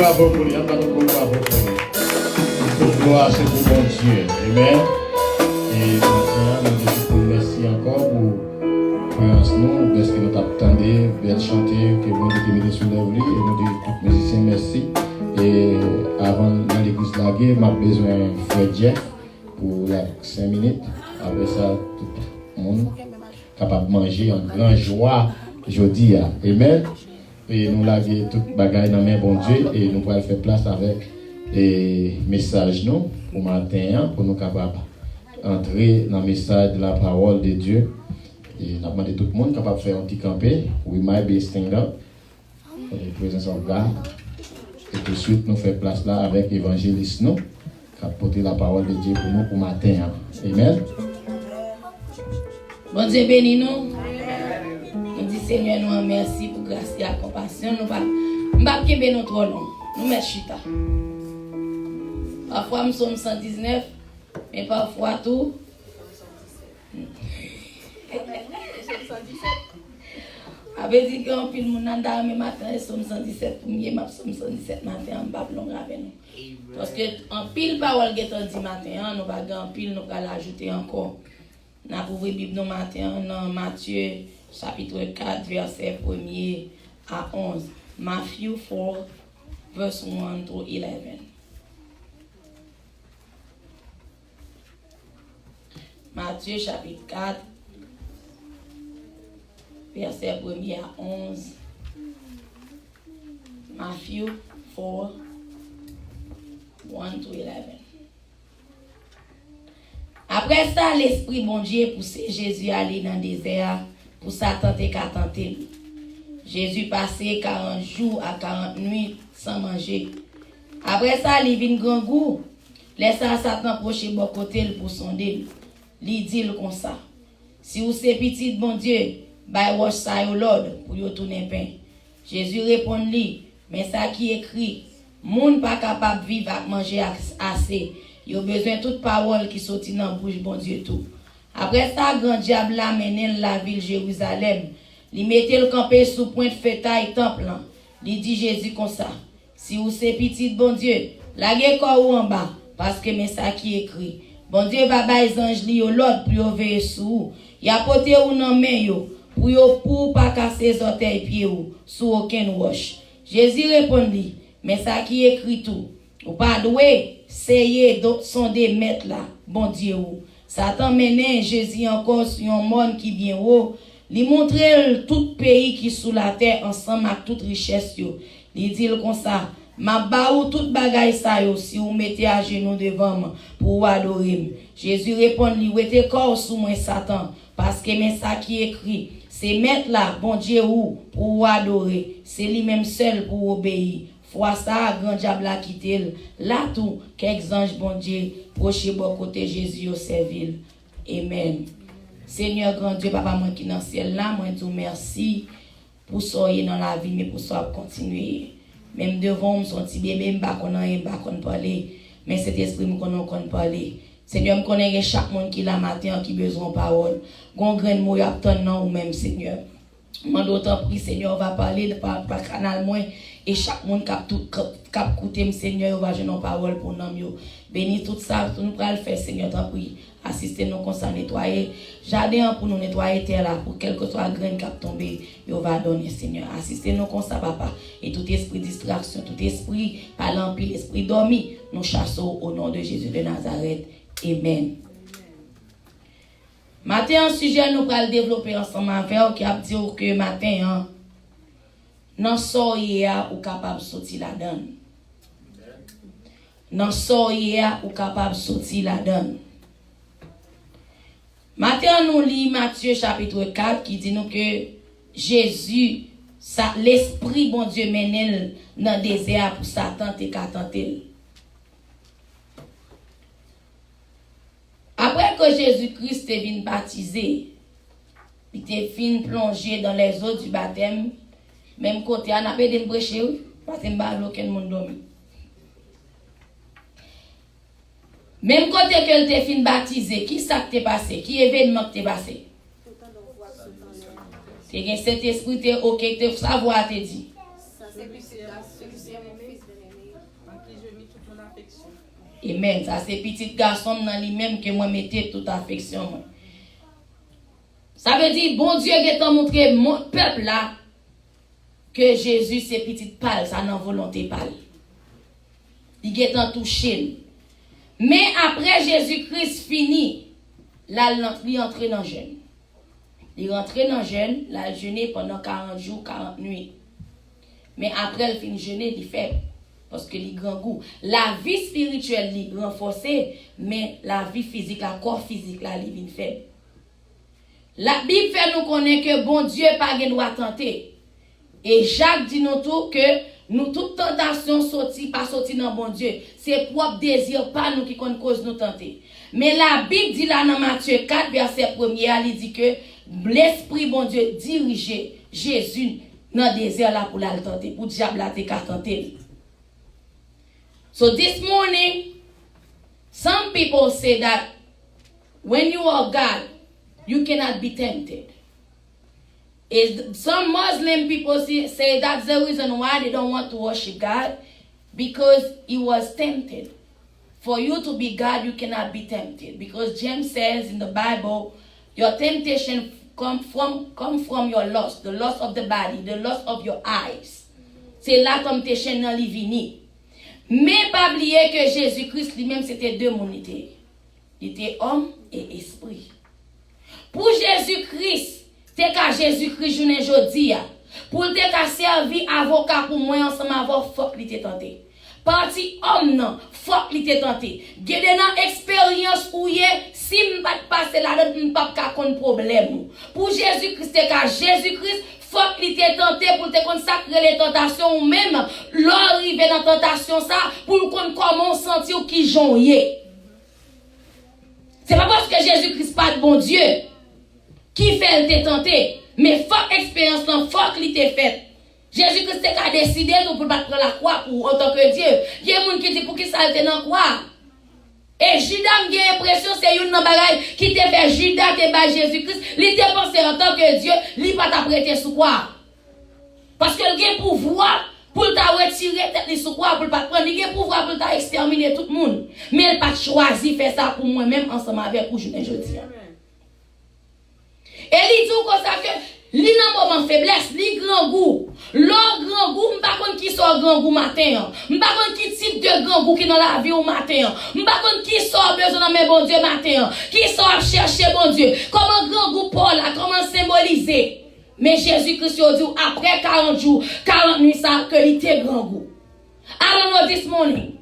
bravo pour lui, on va nous bravo pour lui. Pour gloire, c'est pour bon Dieu. Amen. Et croyance nous, parce que nous t'attendons, bien chanter, que bon Dieu te mette sur l'œuvre, et nous disons tous les musiciens merci. Et avant dans l'église laguée, m'a besoin de frère Jeff pour 5 minutes. Après ça, tout le monde capable de manger en grande joie jeudi. Amen. Et nous laguer toute bagaille dans main bon Dieu et nous pourrons faire place avec les messages nous pour matin pour nous capables entrer dans le message de la parole de Dieu. Et nous demandé tout le monde capable de faire un petit campé. We might be stand up. For the presence of God. Et tout de suite, nous faisons place là avec l'évangéliste nous, qui a porté la parole de Dieu pour nous pour matin. Amen. Bon Dieu bénis nous. Nous disons Seigneur, nous remercions pour grâce et la compassion. Nous ne pas quitter notre nom. Nous mettons chita. Parfois, nous sommes 119, mais parfois tout. Avait dit qu'on pile mon andame matin et somme 117 pour mieux m'a somme 117 matin en bas long avec nous parce que en pile parole qui est dit matin nous pas en pile nous va l'ajouter encore n'a ouvrir Bible nous matin dans Matthieu chapitre 4 verset 1er à 11 Matthew 4 verse 1 to 11 Matthieu chapitre 4 verset 1er à 11. Matthew 4, 1 to 11. Après ça, l'Esprit bon Dieu poussait Jésus à aller dans le désert pour s'attenter qu'à tenter. Jésus passait 40 jours à 40 nuits sans manger. Après ça, il vient grand goût. Laissant Satan approcher bon côté pour sonder. Il dit comme ça. Si vous êtes petit bon Dieu, by wash sa yo Lord pour yo tourner pain. Jésus répond lui, mais ça qui écrit, moun pas capable vivre avec manger assez. Yo besoin toute parole qui sorti dans bouche bon Dieu tout. Après ça, grand diable l'a mené la ville Jérusalem. Il mettait le campé sous point de fêtaille temple. Il dit Jésus comme ça. Si vous c'est petit bon Dieu, lagez corps ou en bas parce que mais ça qui écrit. Bon Dieu va ba les anges li yo Lord pour yo veiller sur. Y a porté ou nan main yo pour pas casser les orteils pieds ou sous aucun roche. Jésus répondit, mais ça qui écrit tout, ou pas doué, c'est sonder mettre là, bon Dieu ou. Satan mené Jésus encore sur un monde qui vient haut, lui montrer tout pays qui sous la terre ensemble avec toute richesse yo. Il dit comme ça, ma ba ou toute bagaille ça yo si vous mettez à genoux devant moi pour adorer. Jésus répond lui, mettez corps sous moi Satan, parce que mais ça qui écrit c'est mettre là, bon Dieu, ou pour adorer. C'est lui-même seul pour obéir. Fois ça, grand diable a quitté. Là tout, quelques anges, bon Dieu, proche bon côté Jésus au servile. Amen. Seigneur, grand Dieu, papa, moi qui dans le ciel là, moi te merci pour soyez dans la vie, mais pour ça continuer. Même devant, son petit bébé, je ne sais pas parler. Mais cet esprit, je ne connais pas parler. Seigneur, je connais chaque monde qui l'a matin, qui a besoin de parole. Gon grain de mot y attend ou même Seigneur. Moi d'autant prie Seigneur va parler par canal moins et chaque monde cap écouter Seigneur va jeune parole pour nous yo. Bénis tout ça tout nous pral faire Seigneur t'en prie. Assister nous comme ça nettoyer jardin pour nous nettoyer terre là pour quelque soit grain cap tomber yo va donner Seigneur. Assister nous comme ça papa et tout esprit distraction, tout esprit parlant pile esprit dormi, nous chassons au nom de Jésus de Nazareth. Amen. Matin, un sujet nous allons développer ensemble avec vous qui a dit que matin, non soyez ou capable de sortir la donne. Non soyez ou capable de sortir la donne. Matin, nous lisons Matthieu chapitre 4 qui dit nous que Jésus, l'Esprit bon Dieu mène dans le désert pour Satan et qu'à tenter. Après que Jésus-Christ est venu baptiser, il est venu plonger dans les eaux du baptême, même côté, on a pas de prêcher, parce que aucun monde dormi. Même côté que il est venu baptiser, qui ça t'est passé? Qui événement t'est passé? C'est cet esprit t'est ok, t'es savoir te dit. Amen. Ça c'est petit garçon dans lui-même que moi mettais toute affection. Ça veut dire, bon Dieu a montré mon peuple là, que Jésus c'est petite pâle, ça n'a volonté pâle. Il est touché. Mais après Jésus-Christ fini, là, il est entré dans le jeûne. Il est rentré dans le jeûne, il a jeûné pendant 40 jours, 40 nuits. Mais après, il finit jeûner, il fait. Parce que il grand goût. La vie spirituelle, il renforcée, mais la vie physique, la corps physique, là, il vient faible. La Bible fait nous connaître que bon Dieu pas de droit tenter. Et Jacques dit nous tout que nous toute tentation pas sorti dans bon Dieu. C'est propre désir pas nous qui cause nous tenter. Mais la Bible dit là dans Matthieu 4 verset 1er, il dit que l'esprit bon Dieu dirige Jésus dans le désert là pour la tenter, pour diable la tenter. So this morning, some people say that when you are God, you cannot be tempted. And some Muslim people say that's the reason why they don't want to worship God, because he was tempted. For you to be God, you cannot be tempted. Because James says in the Bible, your temptation come from your lust, the lust of the body, the lust of your eyes. C'est la temptation dans les vini. Mais pas oublier que Jésus-Christ lui-même c'était deux mondes. Il était homme et esprit. Pour Jésus-Christ, c'est qu'à Jésus-Christ journée jodi pour te ka servi avocat pour moi ensemble avoir faut qu'il était tenté. Parti homme non, faut qu'il était tenté. Gade nan expérience ou si m'pas passer là-dedans m'pas ka kon problème. Pour Jésus-Christ c'est qu'à Jésus-Christ faut qu'il était tenté pour te consacrer les tentations ou même l'arriver dans tentation ça pour qu'on comment sentir qui jonye. C'est pas parce que Jésus-Christ pas de bon Dieu qui fait te tenter, mais faut expérience non, faut qu'il t'ait fait. Jésus-Christ a décidé pour pas prendre la croix pour en tant que Dieu. Il y a des gens qui disent pour qui ça était dans la croix. Et Judas m'a l'impression c'est une bagaille qui te fait Judas te bat Jésus-Christ, il te pensé en tant que Dieu, il pas t'a prêté sous quoi. Parce que il a pouvoir pour t'a retirer tête sous quoi pour pas prendre, il a pouvoir pour t'a exterminer tout le monde. Mais il pas choisi faire ça pour moi même ensemble avec vous aujourd'hui. Et il dit comme ça que li nan moment faiblesse, li grand goût. L'or grand goût, m'pa konn qui sort grand goût matin. M'pa konn qui type de grand goût qui dans la vie au matin. M'pa konn qui sort besoin dans mes bon Dieu matin. Qui sort chercher bon Dieu. Comment grand goût Paul là, comment symboliser. Mais Jésus-Christ a dit après 40 jours, 40 nuits ça que il était grand goût. I don't know this morning.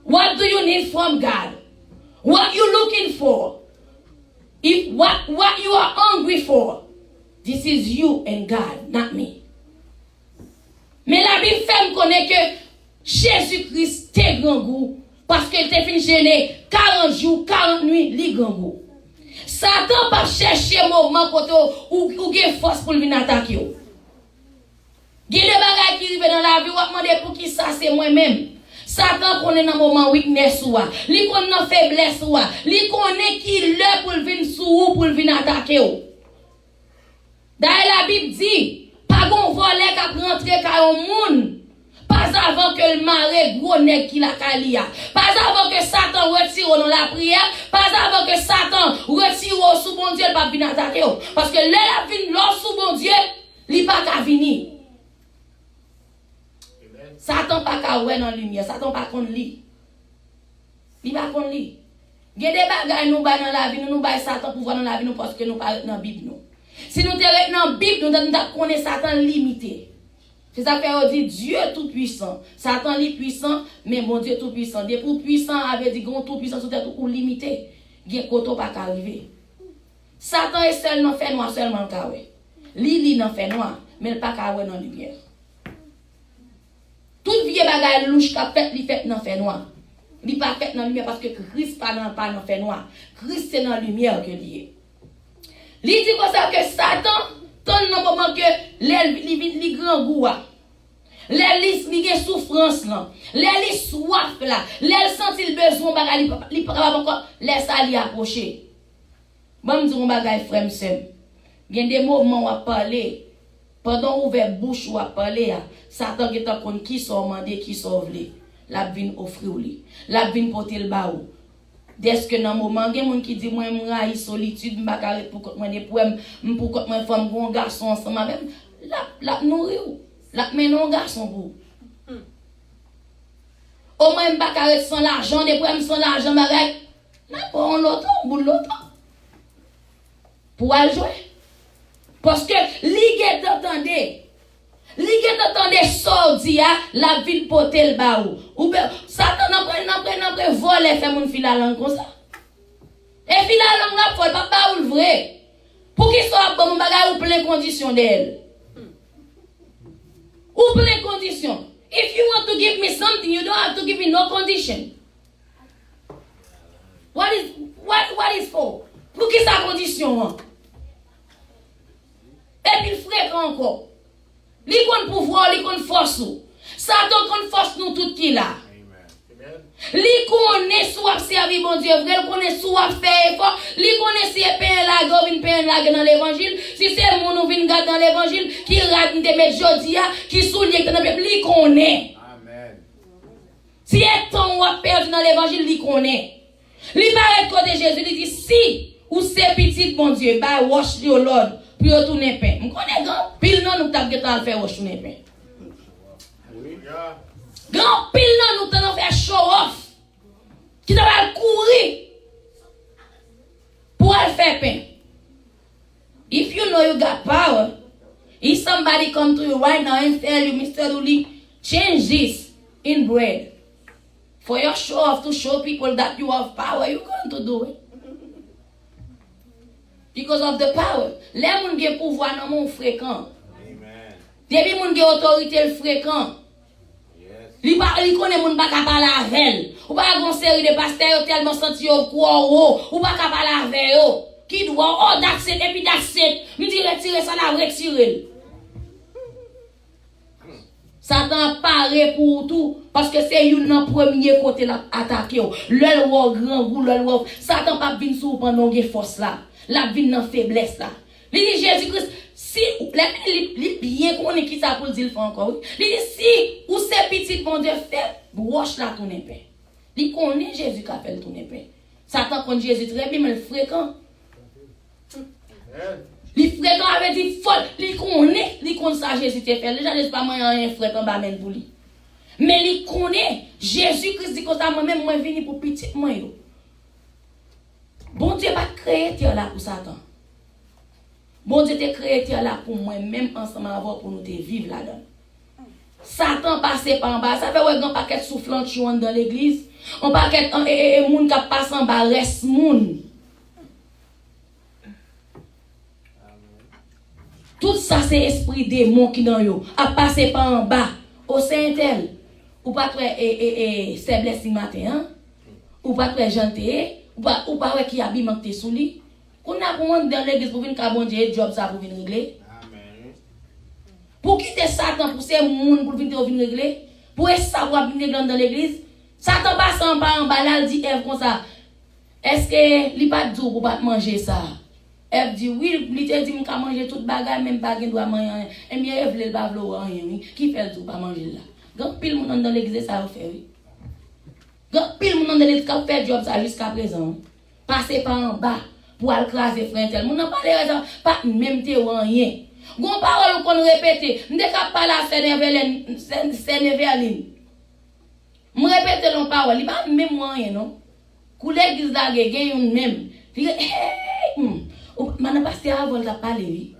What do you need from God? What you looking for? If what you are hungry for, this is you and God, not me. Mais la Bible fait me connaître que Jésus-Christ était grand goût parce qu'il était fini gêné 40 jours, 40 nuits, li grand goût. Satan pas chercher moment côté ou gen force pour venir attaquer. Gen des bagages qui arrivent dans la vie, ou demander pour qui ça c'est moi-même. Satan connaît dans moment weakness ou li connaît dans faiblesse ou li connaît qui le pour venir sous pour venir attaquer ou. D'ailleurs la Bible dit pas gon voler qui rentrer ka un monde pas avant que le maré gros nèg qui la kalia, pas avant que Satan retire dans la prière, pas avant que Satan retire sous bon Dieu pas venir attaquer ou parce que là la vinn l'or sous bon Dieu, li pas ka venir. Satan pas ka ouais dans lumière, Satan pas kon li. Li pas kon li. Gen des bagages nous ba dans la vie, nous ba Satan pour voir dans la vie nous parce que nous pas dans Bible nous. Si nous te dans Bible nous connaît Satan limité. C'est ça fait dit Dieu tout puissant. Satan li puissant mais mon Dieu tout puissant. Des pour puissant avait dit gon tout puissant c'est tout limité. Gen koto pas ka arriver. Satan est seul dans fait noir seulement ka ouais. Li dans fait noir mais pas ka ouais dans lumière. Toute vie bagaille louche qu'a fait li fait dans fait noir. Li pas fait dans lumière parce que Christ pas dans fait noir. Christ c'est dans lumière que lié. Li dit comme ça que Satan ton dans moment que li grand goût li gen souffrance là, li soif là, li senti le besoin bagaille li pas encore laisse ça li approcher. Bon me dire un bagaille frère sem. Gen des moments où parler pendant ouvert bouche ou parler Satan qui t'a kon qui sort mandé qui sauve li, la vinn offrir li, la vinn porter le ba ou. Dès que dans moment il y a des gens qui disent moi je suis solitude, je pas arrêter pour moi des problèmes, pour que moi femme un garçon ensemble même la nourrir, la mener un garçon pour. Au moins je pas arrêter sans l'argent, des problèmes sans l'argent bagay. Non, pour un autre, pour l'autre. Pour aller jouer. Parce que l'iguette d'entendre sordi la ville potel ba ou Satan n'a voler fait mon fil la langue comme ça. Et fil la langue la folle pas ou le vrai. Pour qu'il soit bon bagay ou plein condition d'elle. Ou plein condition. If you want to give me something, you don't have to give me no condition. What is for? Pour qui sa condition hein? Et puis fréquent encore. Li kon pouvoir, li kon force. Satan kon force nous tout qui là. Li connaît soit servir bon Dieu vrai, li connaît soit faire effort, li connaît si pain la go vinn pain la dans l'évangile, si c'est mon nou vinn garder dans l'évangile qui rate de mettre jodia, qui soulier dans peuple, li connaît. Amen. Si est temps ou perdu dans l'évangile, li connaît. Li paraît côté Jésus, il dit si ou c'est petit bon Dieu, bah wash your Lord. Puis retourner pain. Je connais grand pile non nous t'a faire retourner pain. Grand pile non nous t'a faire show off. Qui doit courir pour aller faire pain. If you know you got power, if somebody come to you right now and tell you, Mr. Duli, change this in bread. For your show off to show people that you have power, you're going to do it. Because of the power. Les gens qui ont pouvoir dans mon fréquent. Amen. Depuis moun qui autorité le fréquent. Yes. Li connaît moun pas parler avec. Ou pas gon série de pasteurs tellement senti au quoi ou pas parler avec eux. Qui doit oh that's it et puis that's it. Me dit retirer ça la retirer. Satan paraît pour tout parce que c'est une premier côté la attaquer. Le grand goût le Satan pas venir sur pendant une force là. La vie dans faiblesse là. Il dit Jésus-Christ, si les bien connaît qui ça pour dire encore. Il dit si ou c'est petit bon Dieu fait, wash la ton épée. Il connaît Jésus qui appelle ton épée. Satan connaît Jésus très bien mais le fréquent. Il fréquent avait dit folle, il connaît ça Jésus te fait. Les gens laisse pas moi un fréquent ba men pour lui. Mais il connaît Jésus-Christ dit comme ça moi même moi venir pour petit moi yo. Bon Dieu pas créé terre là pour Satan. Bon Dieu t'a créé terre là pour moi même ensemble avoir pour nous te vivre là-dedans. Satan passé par en bas, ça fait ouais grand paquet soufflant dans l'église, on paquet moun qui passe en bas reste moun. Tout ça c'est esprit démon qui dans yo, a passé par en bas au Saint-Tel. Ou pas toi faiblesse matin hein? Ou pas toi gentil ou pas ouais qui habillement te sous lui. On a pour dans l'église pour venir bon Dieu job ça pour venir régler. Amen. Pour quitter Satan pour ces monde pour venir régler, pour ça pour venir dans l'église, Satan passe en bas là dit Ève comme ça. Est-ce que li pas dit pour pas manger ça? Ève dit oui, il te dit m'ka manger toute bagarre même pas doit manger. Et bien Ève le pas vouloir rien, qui fait tout pas manger là. Grand pile monde dans l'église ça va faire oui. Grand pile monde dans l'église qui fait job ça jusqu'à présent. Passer par en bas pour aller craser frère tel. Mon n'a pas raison pas même te rien. Gon parole qu'on répéter, m'de ka parler à Sénéveline. Me répéter l'on parole, il pas même rien non. Kou l'église là gen yon même. Dit man pasteur avant la parler oui.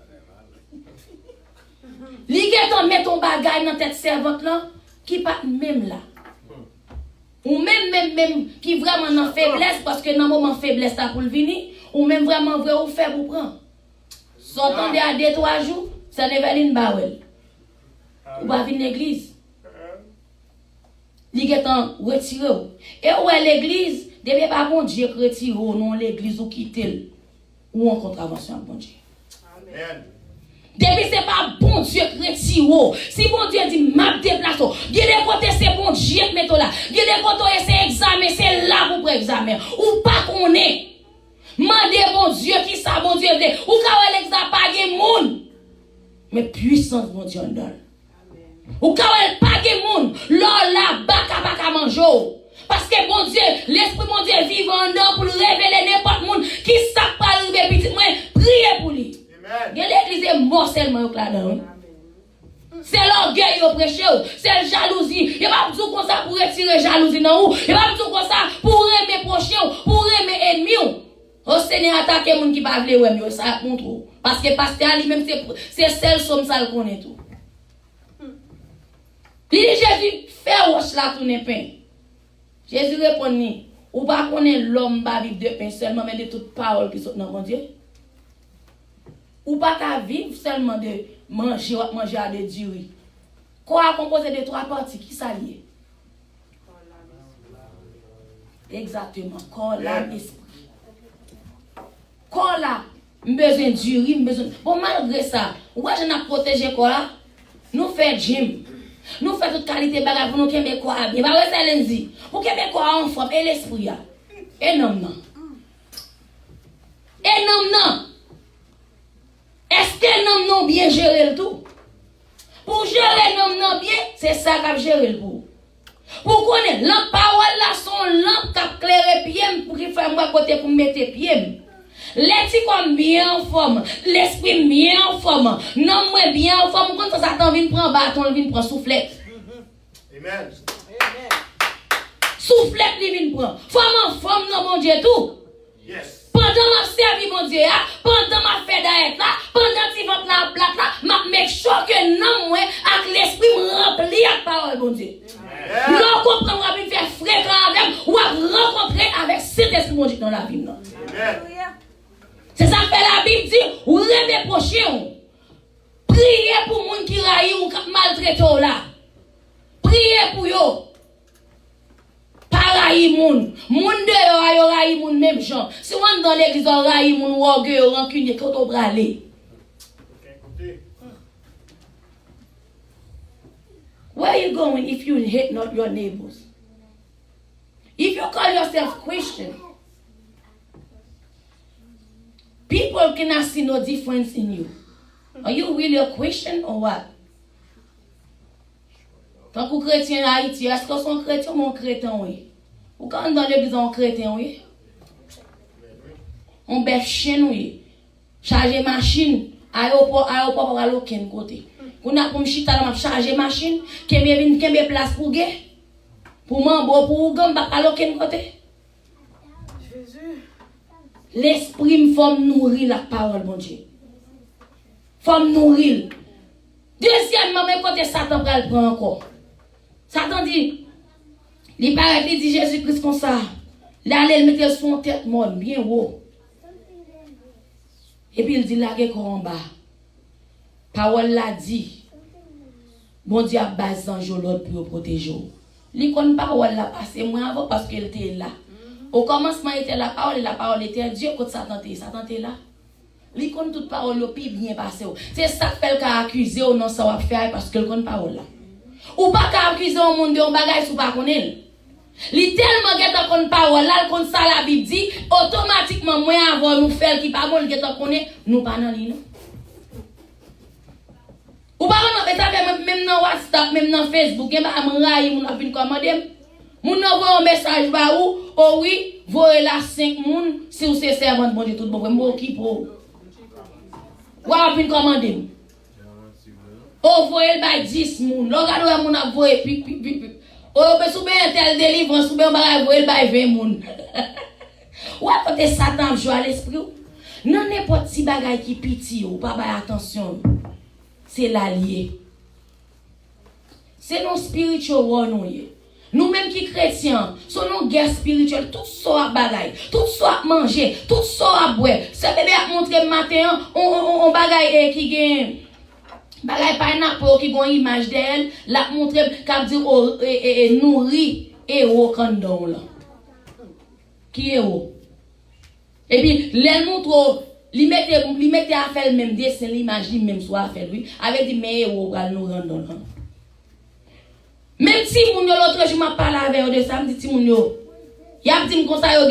Li geton met ton bagage dans tête servante là qui pas même là. Ou même qui vraiment en faiblesse parce que dans moment faiblesse là pour venir ou même vraiment vrai ou faire pour prendre. Sortant de à 2-3 jours, ça ne va pas bawel. Ou pas venir l'église. Li getan retiré. Et où est l'église, devait pas bon Dieu retirer non l'église ou quitter ou en contravention avec bon Dieu. Amen. Depuis c'est pas bon Dieu qui retire. Si bon Dieu dit m'a déplacer, il y a des côtés c'est bon Dieu qui met là. Il y a des côtés c'est examen, c'est là pour examen. Ou pas qu'on est. Mandez bon Dieu qui ça bon Dieu dit. Ou quand l'examen pas gen moun. Mais puissance bon Dieu en donne. Ou quand elle pas gen moun, là baka manger. Parce que bon Dieu, l'Esprit mon Dieu vivant en nous pour révéler n'importe monde qui sait pas arriver petit moi, priez pour lui. L'église est mort seulement là-dedans. C'est l'orgueil au prêché, c'est la jalousie. Il n'y a pas besoin comme ça pour retirer jalousie dans vous. Il n'y a pas besoin comme ça pour aimer prochain, pour aimer ennemi. Au Seigneur attaque les gens qui ne veulent pas aimer, ça montre. Parce que pasteur lui-même, c'est celle somme ça le connaît tout. Il dit Jésus, fais roche la tourner pain. Jésus répond, ou pas connaître l'homme va vivre de pain seulement, mais de toutes paroles qui sont dans mon Dieu. Ou pas qu'à vivre seulement de manger à de durée. Quoi composé de 3 parties qui s'allient? Exactement. Corps, l'âme, esprit. Corps là, besoin de durée, besoin. Bon, malgré ça, ouais, je n'ai protégé corps là. Nous faisons gym. Nous faisons toute qualité de bagage pour nous qu'il y ait corps bien. Bah ouais, c'est lundi. Pour qu'il y ait corps en forme et l'esprit là. Et non, non. Et non, non. Est-ce que nous non bien gérer le tout? Pour gérer nous bien, c'est ça qu'a géré le pour. Pour connaître la parole là son lampe qu'a clairé pied pour qu'il fasse moi côté pour mettre pied. L'esprit comme bien en forme, l'esprit bien en forme, non moi bien en forme quand ça Satan vient prendre bâton, vient prendre soufflette. Amen. Soufflette il vient prendre. Femme en forme non mon Dieu tout. Yes. Pendant ma servi mon Dieu, pendant ma fait d'ailleurs là, pendant que votre la plate là, m'a make sure que non moi avec l'esprit me rempli avec parole mon Dieu. L'on comprend on va faire fréquent avec ou rencontrer avec cet esprit mon Dieu dans la vie non. C'est ça que la Bible dit, ou remet prochain. Priez pour les gens qui raillent ou maltraitent là. Priez pour eux. Raï moun de yo raï moun même gens. Si on dans l'église on raï moun ou orgueil rancunier quand on bralé. Where are you going if you hate not your neighbors? If you call yourself Christian, people cannot see no difference in you. Are you really a Christian or what? Tant que chrétien en Haïti, est-ce que son chrétien ou mon chrétien oui? Ou quand dans l'église on chrétien oui? On bête chien oui. Charger machine, aéroport pour aller aucun côté. On a pour me chita là charger machine, kembe place pour gay. Pour mambo pour gam pas aller aucun côté. Jésus. L'esprit me forme nourrir la parole mon Dieu. Forme nourrir. Deuxièmement, même côté Satan va le prendre encore. Satan dit, il paraît qu'il dit Jésus-Christ comme ça. Là, il mettait son tête molle, bien haut. Et puis il dit, là, il en bas. Parole l'a dit. Bon Dieu a base en l'autre pour protéger. Il connaît parole là, passé moins avant parce qu'il était là. Au commencement, il était la parole était Dieu quand Satan était là. Il connaît toute parole, le plus bien passé. C'est ça que fait qu'à accuser ou non, ça va faire parce qu'il connaît parole là. Ou pas qu'à accuser au monde de un bagage ou pas connaître. Li tellement geta kon parole là, kon ça la Bible dit, automatiquement moi avant nous faire qui pas bon geta connaît, nous pas dans li non. Ou pas non, même dans WhatsApp, même dans Facebook, gen ba m'raille moun a vinn commander. Moun envoie un message ba ou, oh oui, voyez la 5 moun si vous c'est servante bon Dieu tout bon, moi qui pour. Ou a vinn commander. Oh voyez ba 10 moun, regarde moun a voyé pi. Oh, mais souvent un tel délivrance, souvent on va voyer ba 20 moun. Ou à côté Satan joue à l'esprit. Non n'importe si bagay qui piti ou pas ba attention. C'est l'allié. C'est non spirituel nous. Nous-mêmes qui chrétiens, sont nos guerres spirituelles, tout ça à bagaille, tout ça à manger, tout ça à boire. Ça bébé a montré matin, on bagaille qui gagne. Bagay pineapple qui gon image d'elle, la montré qu'a dire nourri et au candon là. Qui est où? Et puis les montre li mette à faire même dessin l'image li même soit faire lui avec dit mais au va nous rendre là. Même si moun yo l'autre jour m'a parlé avec de ça me dit moun yo y a dit comme ça yo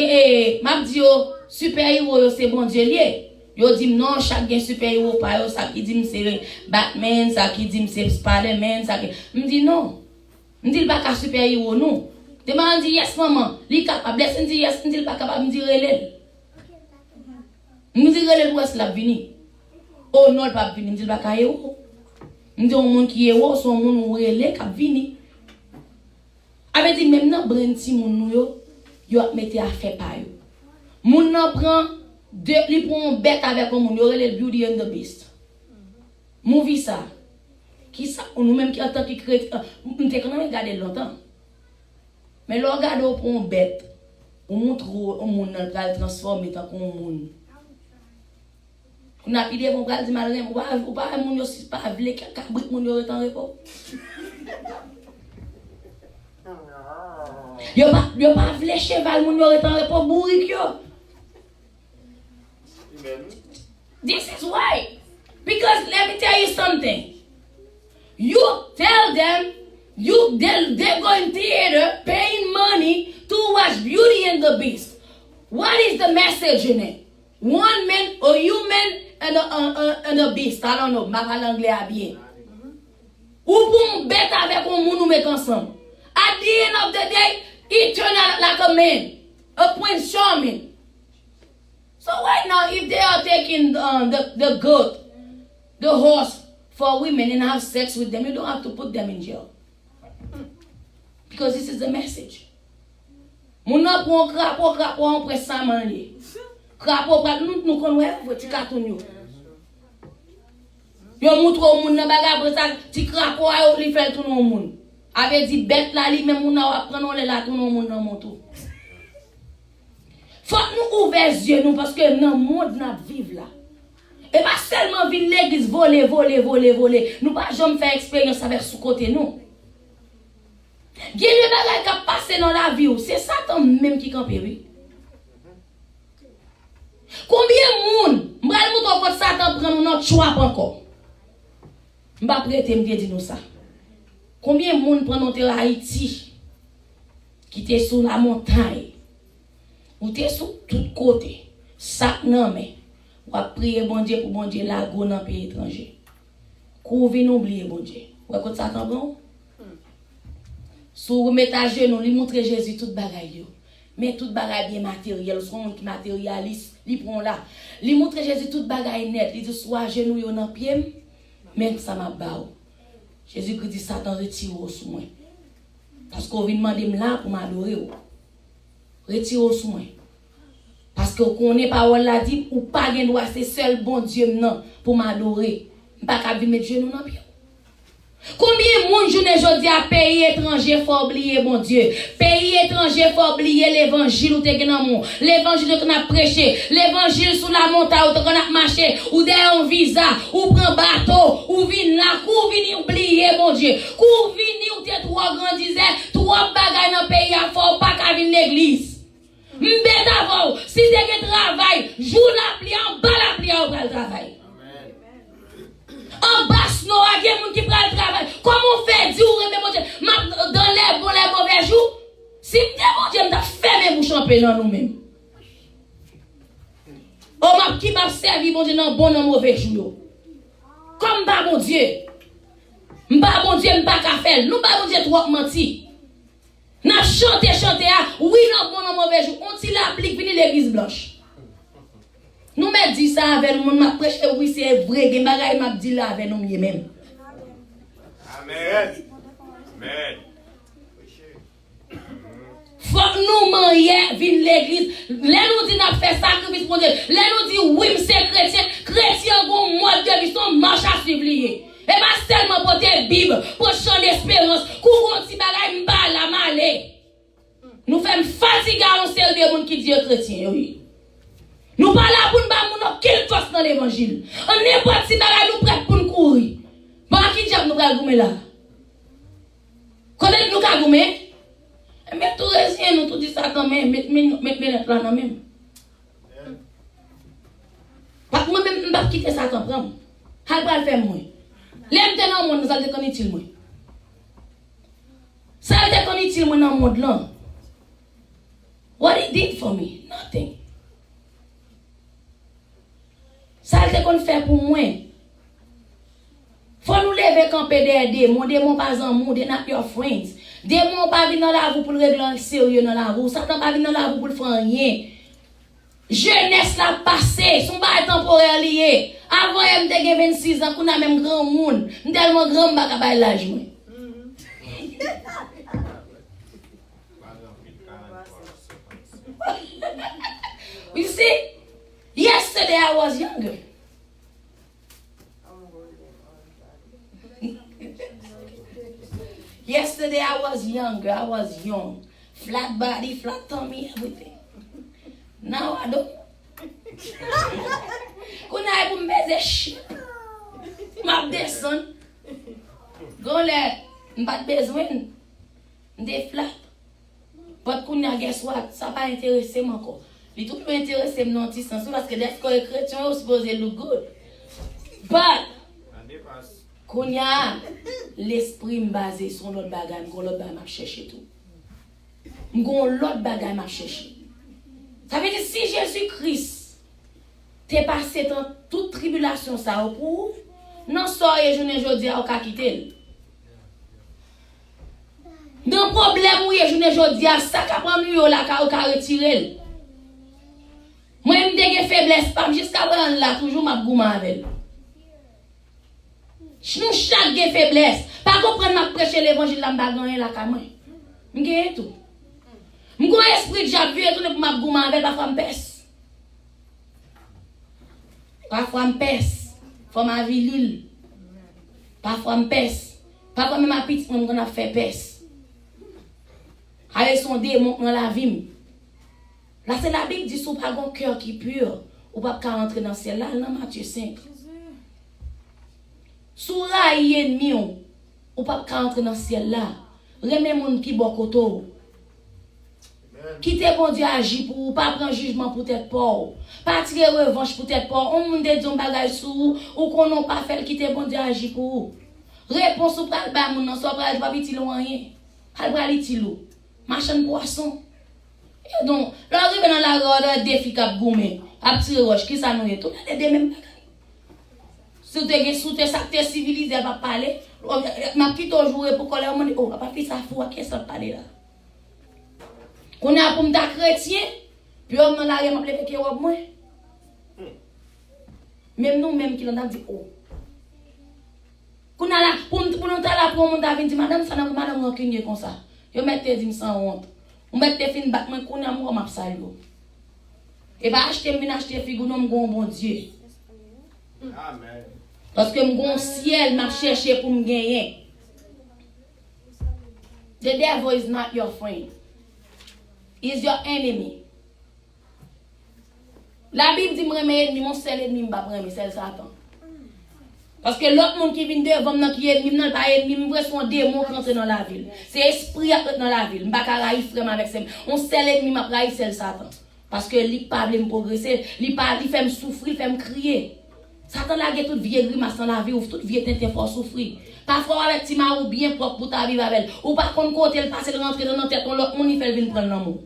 m'a dit yo super héros yo c'est bon Dieu lié. Yo dit non chaque gen super héros pas yo ça qui dit c'est Batman, ça qui dit c'est Spider-Man, ça qui me dit non. Me dit pas ka super héros non. Te m'a dit yes maman, li capable. Laisse dit yes, dit pas capable, me dit relève. Me dit relève où est-ce la vini. Oh non, pas vini, me dit pas caillou. Me dit un monde qui est haut, son monde où relève cap vini. Avait dit même nan brenti moun yo mette à faire pa yo. Moun nan prend li prend bête avec un moun yo relève Beauty and the Beast. Movie ça. Qui ça nous même qui en tant que chrétien, on te quand même regarder longtemps. Mais le regarde pour une bête, on montre au monde dans le transformer tant qu'on monde. On a pidé on va dire malgré ou pas moun yo si pas vle cabrit moun yo est en repos. Yo pas vle cheval moun yo est en repos bourrique yo. This is why. Because let me tell you something. You tell them they go in theater paying money to watch Beauty and the Beast. What is the message in it? One man, a human, and a beast. I don't know. Ma parle anglais à bien. Ou pour bête avec un moun ou met ensemble. At the end of the day, he turn out like a man, a Prince Charming. So right now, if they are taking the goat, the horse for women and have sex with them, you don't have to put them in jail. Because this is the message. Moun nan pou crapaud on presse sa man li. Crapaud pas nous connait petit carton yo. Yo montre moun nan bagay après ça, ti crapaud a li fait tout non moun. Avait dit bête là li même moun nan prendre on là tout non moun nan montou. Faut nous ouvrir les yeux nous parce que dans monde n'a vivre là. Et pas seulement vinn l'église voler. Nous pas jamais faire expérience avec sous côté nous. Il y a des bagages qui passent dans la vie, c'est Satan même qui campe, oui. Combien de monde, je vais vous dire que Satan prend notre choix encore. Je ne vais pas prêter me dire nous ça. Combien de monde prend notre Haïti, qui était sous la montagne, ou était sous tous côtés, sac non mais, ou a prier bon Dieu pour bon Dieu la go dans pays étranger. Qu'on vient oublier bon Dieu. Ou écoute ça quand bon? Si vous mettez à genoux, lui montre Jésus toute bagaille. Mais toute bagaille bien matériel, son qui matérialiste, lui prend là. Lui montre Jésus toute bagaille net, il dit soit à genoux yo dans pied, même ça m'a bao. Jésus Christ dit Satan retire sous moi. Parce qu'on vient demander là pour m'adorer. Retire sous moi. Parce que qu'on n'est pas là dit ou pas gen droit c'est seul bon Dieu non pour m'adorer. Pas qu'à mettre genoux dans pied. Combien de monde journée aujourd'hui à pays étranger faut oublier bon Dieu. Pays étranger faut oublier l'évangile ou te gen l'évangile qu'on a prêché, l'évangile sous la montagne ou qu'on a marché ou derrière un visa ou prend bateau ou vinn là ou vinn oublier bon Dieu. Ou vinn ou te trop grand disait trop bagaille dans pays à faut pas qu'à vinn l'église. M'bête avant si te gen travail, jour la pli en bas la pli ou pral travail. En basse, non, il y a des gens qui prennent le travail. Comment faire dire mon Dieu, dans les mauvais jours, si mon Dieu m'a fait mes bouches en paix dans nous-mêmes. Oh, qui m'a servi, mon Dieu, dans bon et mauvais jours. Comme pas mon Dieu. M'pas mon Dieu, m'pas qu'à faire. Nous pas mon Dieu trop menti. N'a chanté, oui, dans bon et mauvais jours. On s'y l'applique, venir l'église blanche. Nous me dit ça avec nous, m'a prêché, oui, c'est vrai, que bagaille m'a dit là avec nous même. Amen. Amen. Faut que nous marier, vin l'église. Là nous dit n'a fait sacrifice pour Dieu. Là nous dit oui, c'est chrétien bon mode de vie, son marche à suivre lié. Et pas seulement pour tes Bible, pour champ d'espérance, couron si bagaille m'ba la malé. Nous faisons fatiguer on sérieux monde qui dit chrétien oui. Nous pas là pour nous aucune force dans l'évangile. On n'est pas si bagaille nous prêt pour nous courir. Bon qui diable nous va goumer là. Connaît nous ka goumer? Mais tout récien nous tout dit ça quand même, mettre là dans même. Parce que moi même pas quitter ça quand prendre. Hal pas le faire moi. L'aime dans monde ça te connaît il moi. Ça te connaît il moi dans monde là. What it did for me? Nothing. Ça te qu'on fait pour moi. Faut nous lever camper des démons, démons pas en monde, they're not your friends. Démons pas venir dans la rue pour le régler sérieux dans la rue. Satan pas venir dans la rue pour le faire rien. Jeunesse la passé, son bail temporaire lié. Avant elle me 26 ans, qu'on a même grand monde, tellement grand ba ka bay l'âge moi. You see, yesterday I was younger. Yesterday I was younger, I was young. Flat body, flat tummy, everything. Now I don't. Kuna I pou mbeze shit. Map descend. Go let, mbat bezwen. Mde flat. But kuna guess what? Ça pas intéressé encore. Li tout peut intéresser mon petit sens parce que des fois chrétien est supposé look good. But Konya, l'esprit basé sur l'autre bagage, l'autre bagage m'a cherché tout. L'autre bagage m'a cherché. Ça veut dire si Jésus-Christ t'es passé dans toute tribulation ça au pour non soyez journée jodi a ka quitter. Dans problème ou journée jodi a ça ka prend yo la ka retirer. Moi me dégue faiblesse pas jusqu'à prendre là toujours m'a gouma avec. Nous chaque faiblesse. Pas comprendre m'a prêcher l'évangile là m'pa gagner la ka moi. M'gagner tout. M'gon esprit de Jacques vieux tourner pour m'a gouma avec parfois m'pèse. Parfois m'pèse. Faut ma vie l'île. Parfois m'pèse. Parfois même ma petite on a fait pèse. Avec son démon dans la vie. Là c'est la Bible dit sous pas un cœur qui pur ou pas qu'à rentrer dans ciel là dans Matthieu 5. Sous raille ennemi ou pas qu'à rentrer dans ciel là. Remet monde qui bon koto. Quitter bon Dieu agir pour pas prendre jugement pour tête pauvre. Pas tirer revanche pour tête pauvre. On monde dit bagage sous ou qu'on n'a pas fait quitter bon Dieu agir pour. Réponse ou pas ba moun non so pas petit lo rien. Al bra li ti lo. Machin poisson. Et donc, l'arrive dans la route défi cap goumé. A tirer roche qui ça nous est tout les mêmes bagage. Si tu es sous tes actes civilisés va parler. M'a qui toujours pour coller on dit oh pas fait ça fou qu'est-ce que parler là. Qu'on a pour m'ta chrétien, puis on la rem lever que robe moi. Même nous même qui l'on a dit oh. Qu'on a là pour nous ta là pour mon ta venir madame ça n'a madame rancunier comme ça. Yo mette dit sans honte. On mette fin bac moi qu'on a moi m'a salué. Et bah acheter me acheter figu non bon Dieu. Amen. Parce que mon ciel m'a cherché pour me gagner. The devil is not your friend. Is your enemy. La Bible dit moi mes ennemis mon seul ennemi m'pa prendre c'est Satan. Parce que l'autre monde qui vient devant moi qui est ennemi non pas ennemi me son démon qui entre dans la ville. C'est esprit qui dans la ville. M'pa ka raï frère avec ça. On seul ennemi m'a raï c'est Satan. Parce que lui pas veut me progresser, lui fait me souffrir, fait me crier. Satan la get toute vieille grimace dans la vie ou toute vieille tête pour souffrir. Parfois avec ti ma ou bien propre pour ta vie avec. Ou par contre côté le passer rentrer dans notre tête on l'autre monde il fait venir prendre l'amour.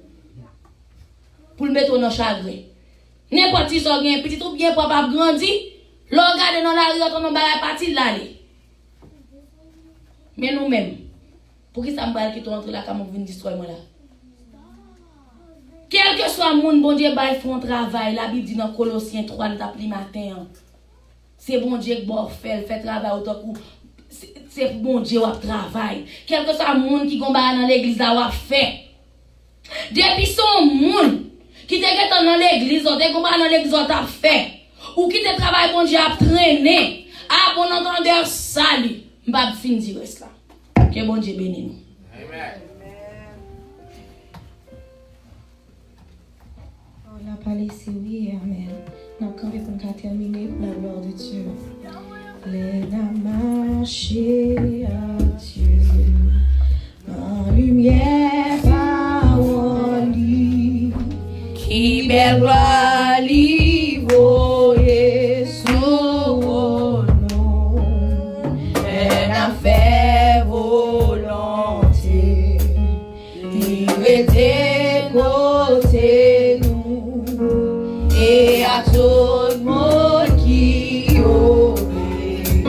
Pour le mettre dans chagrin. N'importe qui so gen petit ou bien papa grandi, l'on regarde dans la rue on ba parti là. Mais nous même pour qui ça me parle qui toi entrer là comme venir destroyer moi là. Quel que soit le monde, bon Dieu, bah, ils font un travail. La Bible dit dans Colossiens 3, le tapli matin. C'est bon Dieu qui va faire travail autant que c'est bon Dieu qui travaille. Quel que soit le monde qui combat dans l'église, va faire. Depuis son monde qui te dans l'église, te combat dans l'église, t'a fait. Ou qui te travaille, bon Dieu, a traîné. À bon entendeur, salut. M'ba fin dire cela. Que bon Dieu bénisse nous. Amen. On a parlé ici, oui, amen. Nous avons campé pour nous terminer pour la gloire de Dieu. L'aide à marcher à Dieu. En lumière, parole, Qui belle gloire, voyer son nom. Elle a fait volonté. Il était côté nous. Et à tout le monde qui obéit.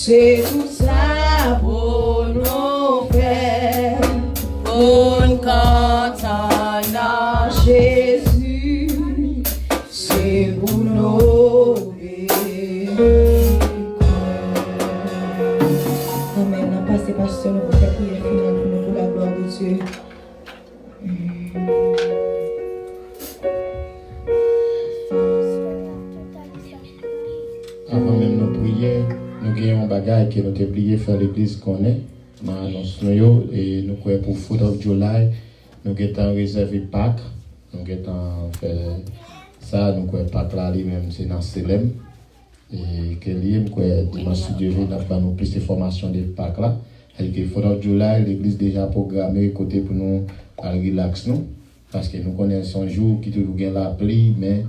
C'est tout ça pour nous faire. On cantonne à Jésus, c'est pour nous. Amen. On passe pasteur nous pour faire prière finale pour nous, pour la gloire de Dieu. Avant même nos prières, nous avons un bagage que nous avons oublié faire l'église qu'on est. Nous annonçons et nous croyons pour 4th of July, nous avons réservé Pâques. Nous avons fait ça, nous croyons Pâques là, même c'est dans Selem. Et que nous croyons dimanche de Dieu, nous avons plus de formations de Pâques là. Et que 4th of July, l'église déjà programmée côté pour nous relax nous. Parce que nous connaissons un jour qui toujours gagne la pluie, mais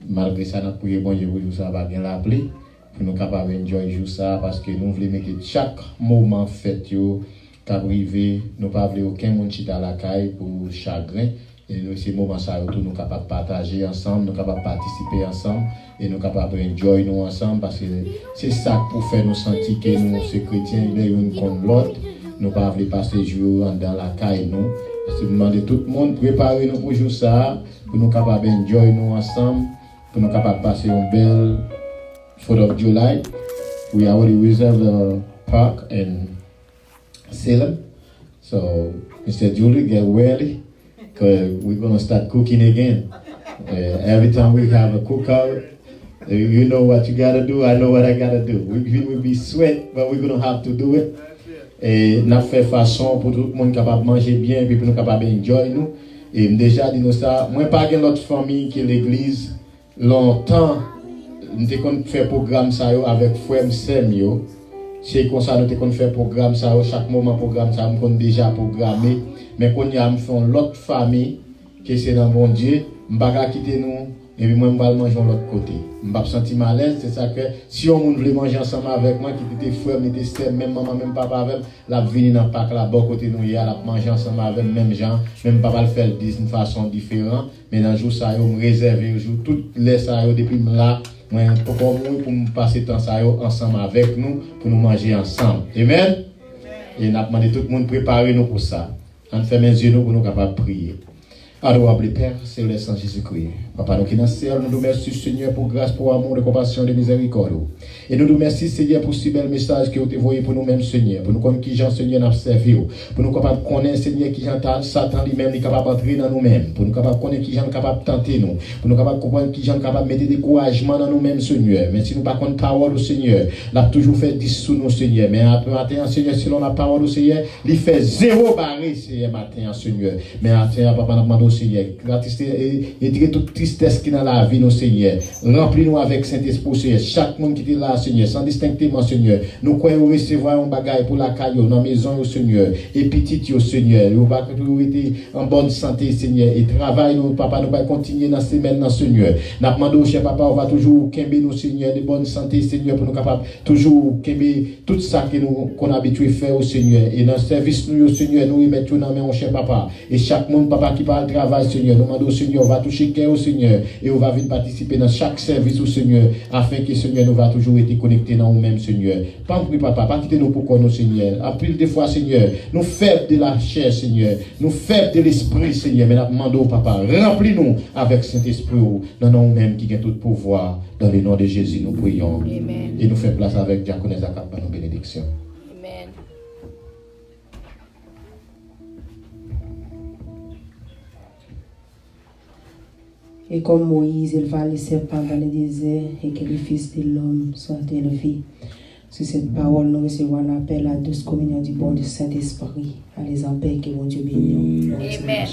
malgré ça, nous prions bon Dieu pour ça va gagner la pluie. Pour nous capables d'enjoy jour ça parce que nous voulons mettre chaque moment fait yo privé, nous pas voulons aucun monde chita la caille pour chagrin et nous ces moments ça tout nous capables partager ensemble, nous capables participer ensemble et nous capables enjoy nous ensemble parce que c'est ça pour faire nous sentir que nous ces chrétiens les une contre l'autre, nous pas voulons passer jour dans la caille nous. Je demande tout le monde préparer nous pour jour ça pour nous capables enjoy nous ensemble, pour nous capables passer une belle 4th of July. We already reserved the park in Salem. So, Mr. Julie, get ready, because we're going to start cooking again. Every time we have a cookout, you know what you got to do, I know what I got to do. We will be sweat, but we're going to have to do it. Et nous avons fait façon pour tout le monde capable de manger bien, et pour nous capable d'enjoy nous. Et déjà, dit nous ça, moi, pas de notre famille qui est l'église, longtemps, nous avons fait programme ça avec frère Sem yo. C'est comme ça nous avons fait programme ça chaque moment programme ça nous avons déjà programmé mais quand y a fait l'autre famille qui c'est dans bon Dieu, on va quitter nous et puis moi on va manger de l'autre côté. On va sentir mal à l'aise, c'est ça que si on voulait manger ensemble avec moi qui était frère, était sœur, même maman, même papa avec, la venir dans Pâques là bon côté nous hier, la manger ensemble avec même gens, même papa le faire d'une façon différente, mais dans jour ça on réserver jour toutes les ça depuis là pour me passer temps ça ensemble avec nous pour nous manger ensemble. Amen. Et nous demandé tout le monde préparer nous pour ça. On fait mes yeux nous pour nous capables de prier. Adorable Père, c'est le sang Jésus-Christ. Papa, nous qui dans ciel, nous remercions Seigneur pour grâce, pour amour, de compassion, de miséricorde. Et nous remercions Seigneur pour ce bel message que vous avez envoyé pour nous-mêmes Seigneur. Pour nous connaître qui Jean Seigneur n'a servi. Pour nous capables de connaître Seigneur qui Jean Satan lui-même est capable d'entrer dans nous-mêmes. Pour nous capables de connaître qui Jean est capable de tenter nous. Pour nous capables de comprendre qui Jean est capable de mettre des découragements dans nous-mêmes Seigneur. Mais si nous pas connaître parole au Seigneur, l'a toujours fait 10 sous nous Seigneur. Mais après matin Seigneur, selon la parole au Seigneur, il fait 0 barré Seigneur matin Seigneur. Mais matin papa nous demande au Seigneur, et dire toute tristesse qui est dans la vie, nos Seigneur. Remplis-nous avec Saint-Esprit, Seigneur. Chaque monde qui est là, Seigneur, sans distinctement, Seigneur. Nous croyons recevoir un bagage pour la caillou, dans la maison, Seigneur. Et petit, Seigneur. Nous va toujours être en bonne santé, Seigneur. Et travail, nous, papa, nous va continuer dans la semaine, Seigneur. Nous demandons, cher papa, on va toujours qu'aimer nous, Seigneur, de bonne santé, Seigneur, pour nous capables toujours qu'aimer tout ça que nous, qu'on a habitué faire au Seigneur. Et dans le service, nous, Seigneur, nous remettons dans la main, cher papa. Et chaque monde, papa, qui parle travail, Seigneur, nous demandons au Seigneur, on va toucher cœur au Seigneur et on va venir participer dans chaque service au Seigneur afin que Seigneur nous va toujours être connectés dans nous-mêmes Seigneur. Pas en papa, pas quitter nous pour nous Seigneur. En plus des fois Seigneur, nous faibles de la chair Seigneur, nous faibles de l'esprit Seigneur, mais nous demandons papa, remplis-nous avec Saint-Esprit dans nous-mêmes qui a tout pouvoir. Dans le nom de Jésus nous prions. Amen. Et nous faisons place avec Diaconesse Zakap pour nos bénédictions. Amen. Et comme Moïse, il va les serpents dans le désert et que le Fils de l'homme soit élevé. Sur cette parole, nous recevons un appel à la douce communion du bon du Saint-Esprit. Allez en paix, que mon Dieu bénisse. Amen.